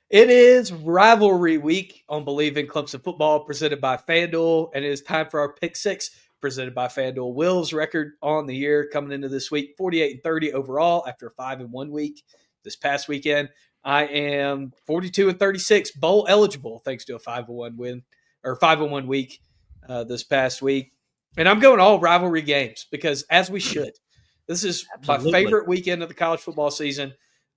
F: It is Rivalry Week on Believe in Clemson Football, presented by FanDuel, and it is time for our Pick Six, presented by FanDuel. Will's record on the year coming into this week, 48-30 overall after a 5-1 week this past weekend. I am 42-36, bowl eligible, thanks to a 5-1 win or 5-1 week this past week. And I'm going all rivalry games because, as we should, this is
E: Absolutely.
F: my favorite weekend of the college football season.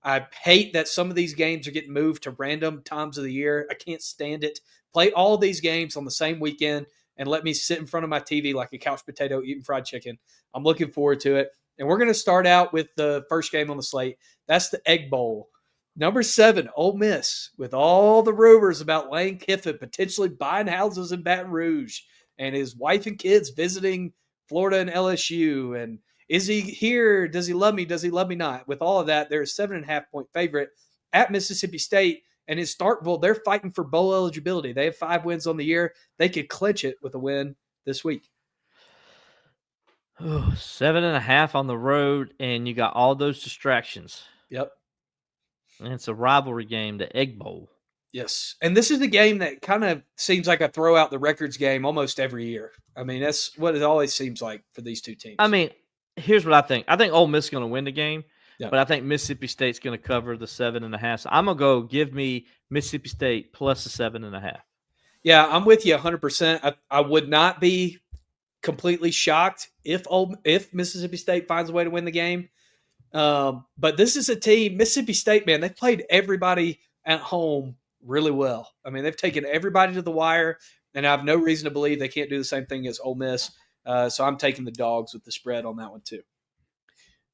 F: I hate that some of these games are getting moved to random times of the year. I can't stand it. Play all these games on the same weekend and let me sit in front of my TV like a couch potato eating fried chicken. I'm looking forward to it. And we're going to start out with the first game on the slate. That's the Egg Bowl. Number 7, Ole Miss, with all the rumors about Lane Kiffin potentially buying houses in Baton Rouge and his wife and kids visiting Florida and LSU. And is he here? Does he love me? Does he love me not? With all of that, they're a 7.5-point favorite at Mississippi State. And in Starkville, they're fighting for bowl eligibility. They have 5 wins on the year. They could clinch it with a win this week.
E: 7.5 on the road, and you got all those distractions.
F: Yep.
E: And it's a rivalry game, the Egg Bowl.
F: Yes. And this is the game that kind of seems like a throw out the records game almost every year. I mean, that's what it always seems like for these two teams.
E: I mean, here's what I think. I think Ole Miss is going to win the game,
F: Yeah.
E: but I think Mississippi State's going to cover the 7.5. So I'm going to go give me Mississippi State plus the 7.5.
F: Yeah, I'm with you 100%. I would not be completely shocked if Mississippi State finds a way to win the game. But this is a team, Mississippi State, man, they've played everybody at home really well. I mean, they've taken everybody to the wire, and I have no reason to believe they can't do the same thing as Ole Miss. So I'm taking the dogs with the spread on that one too.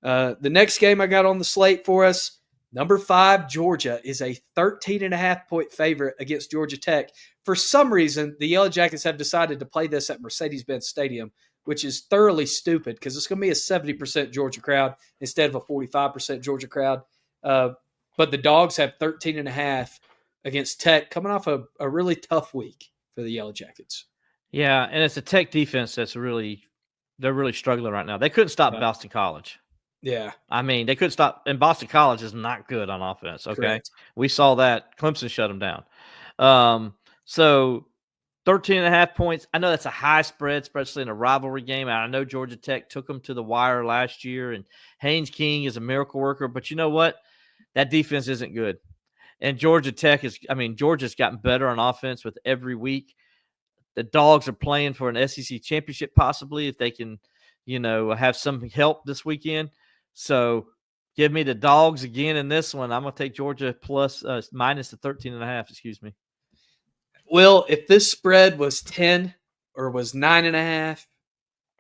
F: The next game I got on the slate for us, number 5, Georgia, is a 13.5-point favorite against Georgia Tech. For some reason, the Yellow Jackets have decided to play this at Mercedes-Benz Stadium, which is thoroughly stupid because it's going to be a 70% Georgia crowd instead of a 45% Georgia crowd. But the Dogs have 13.5 against Tech, coming off a really tough week for the Yellow Jackets.
E: Yeah, and it's a Tech defense that's they're really struggling right now. They couldn't stop Boston College.
F: Yeah.
E: I mean, they couldn't stop, and Boston College is not good on offense, okay?
F: Correct.
E: We saw that. Clemson shut them down. So 13.5 points. I know that's a high spread, especially in a rivalry game. I know Georgia Tech took them to the wire last year, and Haynes King is a miracle worker. But you know what? That defense isn't good. And Georgia's gotten better on offense with every week. The Dogs are playing for an SEC championship possibly if they can, have some help this weekend. So give me the Dogs again in this one. I'm going to take Georgia minus the 13.5, excuse me.
F: Well, if this spread was 10 or was 9.5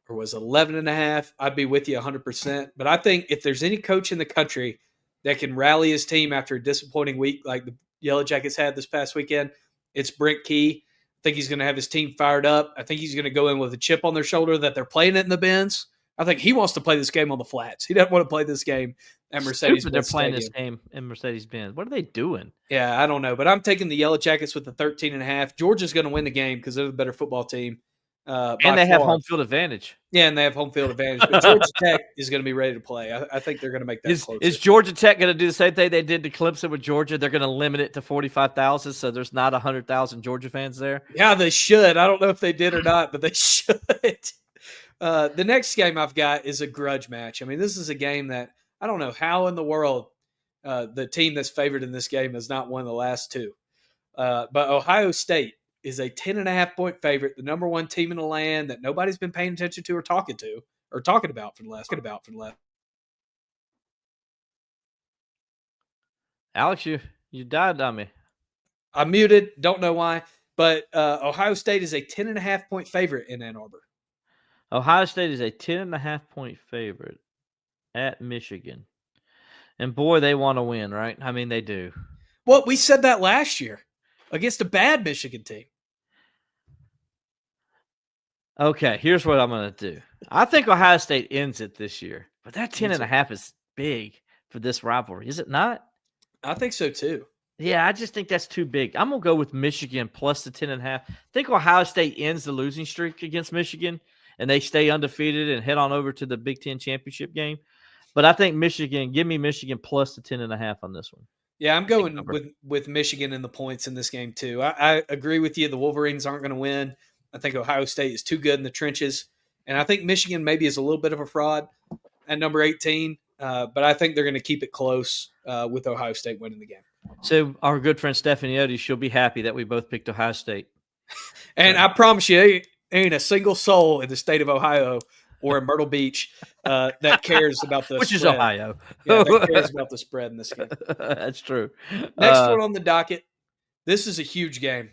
F: or was 11.5, I'd be with you 100%. But I think if there's any coach in the country that can rally his team after a disappointing week like Yellow Jackets had this past weekend. It's Brent Key. I think he's going to have his team fired up. I think he's going to go in with a chip on their shoulder that they're playing it in the bins. I think he wants to play this game on the flats. He doesn't want to play this game at Mercedes-Benz
E: They're playing
F: Stadium.
E: this game in Mercedes-Benz. What are they doing?
F: Yeah, I don't know, but I'm taking the Yellow Jackets with the 13.5. Georgia's going to win the game because they're the better football team.
E: And they have home field advantage.
F: Yeah, and they have home field advantage. But Georgia Tech is going to be ready to play. I think they're going to make that closer.
E: Is Georgia Tech going to do the same thing they did to Clemson with Georgia? They're going to limit it to 45,000, so there's not 100,000 Georgia fans there?
F: Yeah, they should. I don't know if they did or not, but they should. The next game I've got is a grudge match. I mean, this is a game that I don't know how in the world the team that's favored in this game has not won the last two. But Ohio State is a 10.5-point favorite, the number one team in the land that nobody's been paying attention to or talking about for the last.
E: Alex, you died on me.
F: I'm muted. Don't know why. But Ohio State is a 10.5-point favorite in Ann Arbor.
E: Ohio State is a 10.5-point favorite at Michigan. And boy, they want to win, right? I mean, they do.
F: Well, we said that last year against a bad Michigan team.
E: Okay, here's what I'm going to do. I think Ohio State ends it this year, but that 10.5 is big for this rivalry, is it not?
F: I think so too.
E: Yeah, I just think that's too big. I'm going to go with Michigan plus the 10.5. I think Ohio State ends the losing streak against Michigan, and they stay undefeated and head on over to the Big Ten championship game. But I think Michigan, give me Michigan plus the 10.5 on this one.
F: Yeah, I'm going with Michigan in the points in this game too. I agree with you. The Wolverines aren't going to win. I think Ohio State is too good in the trenches. And I think Michigan maybe is a little bit of a fraud at number 18. But I think they're going to keep it close with Ohio State winning the game.
E: So our good friend Stephanie Otis, she'll be happy that we both picked Ohio State.
F: And I promise you, ain't a single soul in the state of Ohio or in Myrtle Beach that cares about the
E: Which
F: spread.
E: is Ohio.
F: Yeah, that cares about the spread in this game.
E: That's true.
F: Next one on the docket. This is a huge game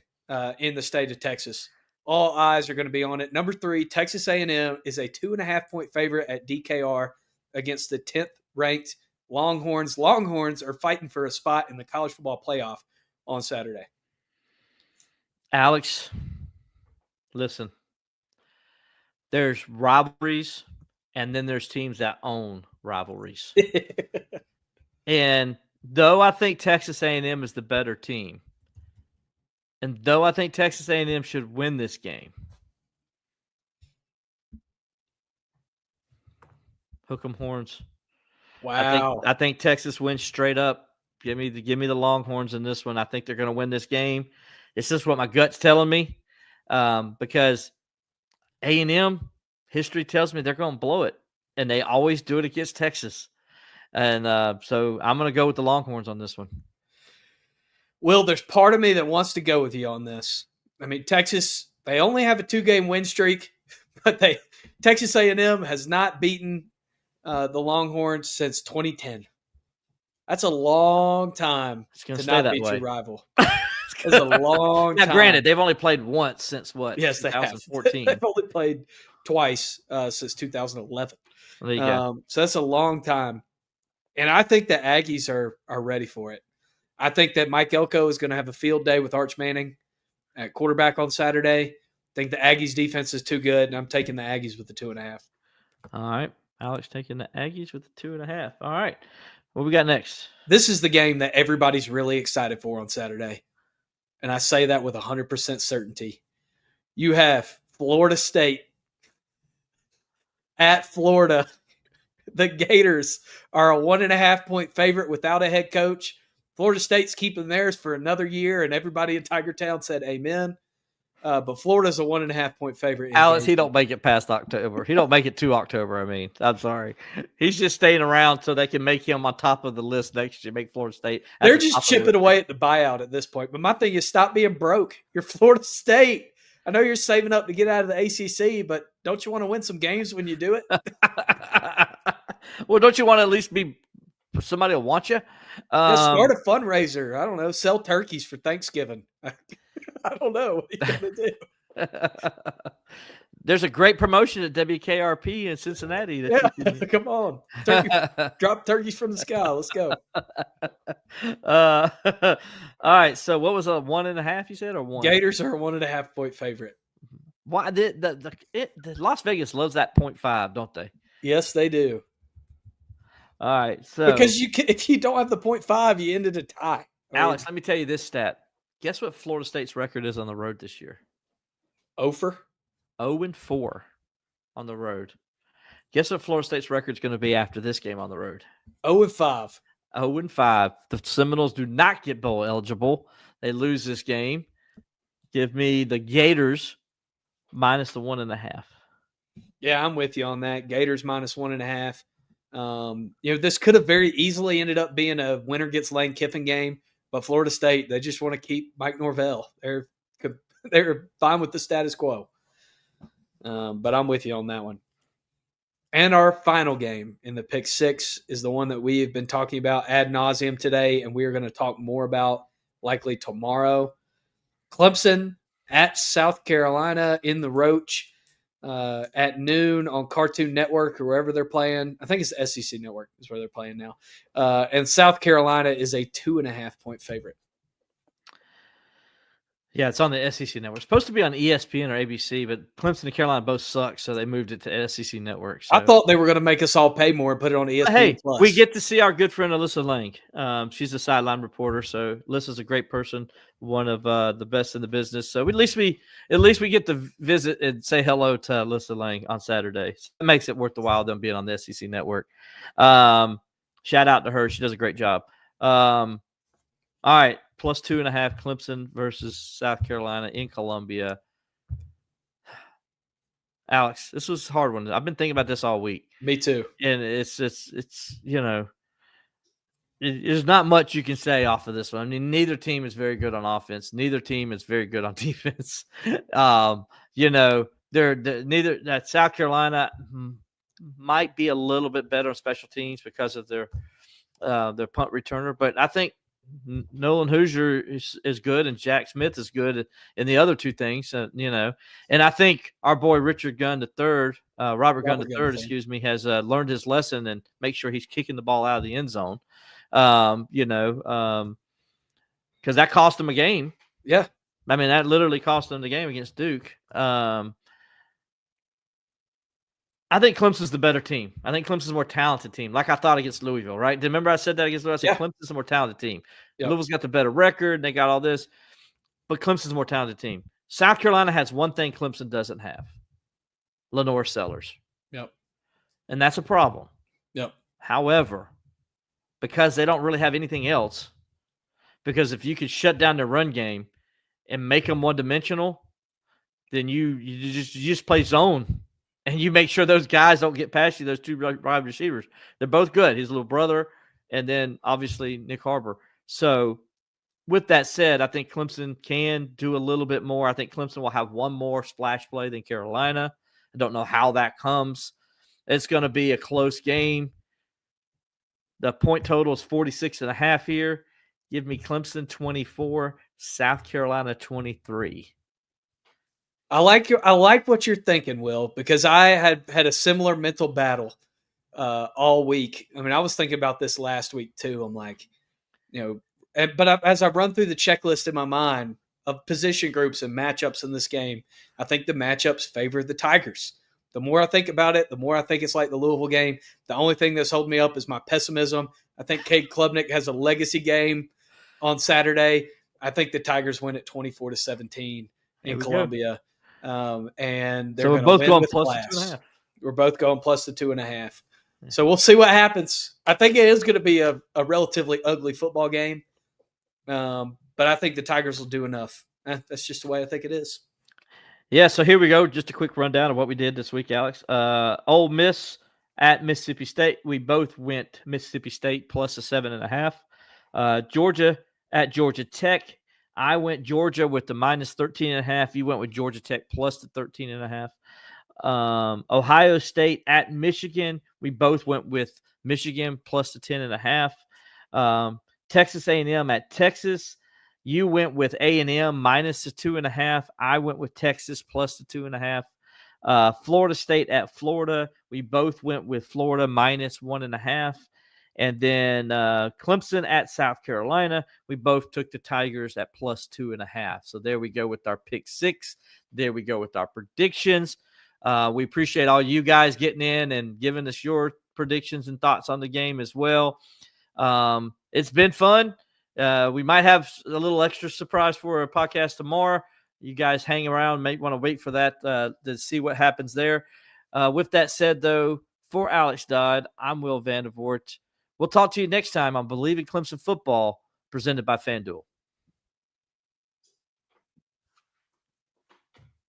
F: in the state of Texas. All eyes are going to be on it. Number 3, Texas A&M is a 2.5-point favorite at DKR against the 10th ranked Longhorns. Longhorns are fighting for a spot in the college football playoff on Saturday.
E: Alex, listen. There's rivalries, and then there's teams that own rivalries. And though I think Texas A&M is the better team, and though I think Texas A&M should win this game, hook 'em horns.
F: Wow.
E: I think Texas wins straight up. Give me the Longhorns in this one. I think they're going to win this game. It's just what my gut's telling me, because A&M history tells me they're going to blow it, and they always do it against Texas. And so I'm going to go with the Longhorns on this one.
F: Will, there's part of me that wants to go with you on this. I mean, Texas, they only have a 2-game win streak, but Texas A&M has not beaten the Longhorns since 2010. That's a long time to not beat your rival. It's a long time.
E: Now, granted, they've only played once since what?
F: Yes,
E: 2014.
F: They've only played twice since 2011.
E: There you go.
F: So that's a long time. And I think the Aggies are ready for it. I think that Mike Elko is going to have a field day with Arch Manning at quarterback on Saturday. I think the Aggies defense is too good, and I'm taking the Aggies with the 2.5.
E: All right. Alex taking the Aggies with the 2.5. All right. What we got next?
F: This is the game that everybody's really excited for on Saturday. And I say that with 100% certainty. You have Florida State at Florida. The Gators are a 1.5-point favorite without a head coach. Florida State's keeping theirs for another year, and everybody in Tiger Town said amen. But Florida's a 1.5-point favorite.
E: Alex, he don't make it past October. He don't make it to October, I mean. I'm sorry. He's just staying around so they can make him on top of the list next year, make Florida State.
F: They're just chipping away at the buyout at this point. But my thing is stop being broke. You're Florida State. I know you're saving up to get out of the ACC, but don't you want to win some games when you do it?
E: Well, don't you want to at least be somebody will want you?
F: Start a fundraiser. I don't know. Sell turkeys for Thanksgiving. I don't know. What are you going to do?
E: There's a great promotion at WKRP in Cincinnati. That
F: Yeah,
E: you can-
F: come on. Drop turkeys from the sky. Let's go.
E: All right. So what was a 1.5 you said, or one?
F: Gators are a 1.5 point favorite.
E: Why did the Las Vegas loves that 0.5, don't they?
F: Yes, they do.
E: All right. So
F: Because if you don't have the 0.5, you ended a tie.
E: Alex, let me tell you this stat. Guess what Florida State's record is on the road this year?
F: Ofer.
E: 0-4 on the road. Guess what Florida State's record is going to be after this game on the road?
F: 0-5.
E: 0-5. The Seminoles do not get bowl eligible. They lose this game. Give me the Gators minus the 1.5.
F: Yeah, I'm with you on that. Gators minus 1.5. This could have very easily ended up being a winner gets Lane Kiffin game, but Florida State, they just want to keep Mike Norvell. They're fine with the status quo. But I'm with you on that one. And our final game in the Pick 6 is the one that we have been talking about ad nauseum today, and we are going to talk more about likely tomorrow. Clemson at South Carolina in the Roach at noon on Cartoon Network or wherever they're playing. I think it's the SEC Network is where they're playing now. And South Carolina is a 2.5 point favorite.
E: Yeah, it's on the SEC Network. It's supposed to be on ESPN or ABC, but Clemson and Carolina both suck, so they moved it to SEC Network. So.
F: I thought they were going to make us all pay more and put it on ESPN+.
E: Hey, we get to see our good friend Alyssa Lang. She's a sideline reporter, so Alyssa's a great person, one of the best in the business. So at least we get to visit and say hello to Alyssa Lang on Saturday. So it makes it worth the while them being on the SEC Network. Shout out to her; she does a great job. All right. Plus 2.5 Clemson versus South Carolina in Columbia. Alex, this was a hard one. I've been thinking about this all week.
F: Me too.
E: And it's there's not much you can say off of this one. I mean, neither team is very good on offense. Neither team is very good on defense. They're neither that South Carolina might be a little bit better on special teams because of their punt returner, but I think Nolan Hoosier is good and Jack Smith is good in the other two things, and I think our boy Robert Gunn III, has learned his lesson and make sure he's kicking the ball out of the end zone, because that cost him a game.
F: Yeah.
E: I mean, that literally cost them the game against Duke. I think Clemson's the better team. I think Clemson's a more talented team, like I thought against Louisville, right? Remember I said that against Louisville? I said Clemson's a more talented team. Yep. Louisville's got the better record. They got all this. But Clemson's a more talented team. South Carolina has one thing Clemson doesn't have. Lenore Sellers.
F: Yep.
E: And that's a problem.
F: Yep.
E: However, because they don't really have anything else, because if you could shut down their run game and make them one-dimensional, then you just play zone. And you make sure those guys don't get past you, those two wide receivers. They're both good. His little brother, and then obviously Nick Harbor. So with that said, I think Clemson can do a little bit more. I think Clemson will have one more splash play than Carolina. I don't know how that comes. It's going to be a close game. The point total is 46.5 here. Give me Clemson 24, South Carolina 23.
F: I like what you're thinking, Will, because I had a similar mental battle all week. I mean, I was thinking about this last week too. I'm like, as I run through the checklist in my mind of position groups and matchups in this game, I think the matchups favor the Tigers. The more I think about it, the more I think it's like the Louisville game. The only thing that's holding me up is my pessimism. I think Cade Klubnik has a legacy game on Saturday. I think the Tigers win at 24-17 in Columbia. And they're
E: we're both going plus
F: class.
E: the 2.5.
F: We're both going plus the 2.5. Yeah. So we'll see what happens. I think it is going to be a relatively ugly football game. But I think the Tigers will do enough. That's just the way I think it is.
E: Yeah, so here we go. Just a quick rundown of what we did this week, Alex. Ole Miss at Mississippi State. We both went Mississippi State plus a 7.5. Georgia at Georgia Tech. I went Georgia with the minus 13.5. You went with Georgia Tech plus the 13.5. Ohio State at Michigan. We both went with Michigan plus the 10.5. Texas A&M at Texas. You went with A&M minus the 2.5. I went with Texas plus the 2.5. Florida State at Florida. We both went with Florida -1.5. And then Clemson at South Carolina. We both took the Tigers at +2.5. So there we go with our pick 6. There we go with our predictions. We appreciate all you guys getting in and giving us your predictions and thoughts on the game as well. It's been fun. We might have a little extra surprise for a podcast tomorrow. You guys hang around, may want to wait for that to see what happens there. With that said, though, for Alex Dodd, I'm Will Vandervort. We'll talk to you next time on Believe in Clemson Football, presented by FanDuel.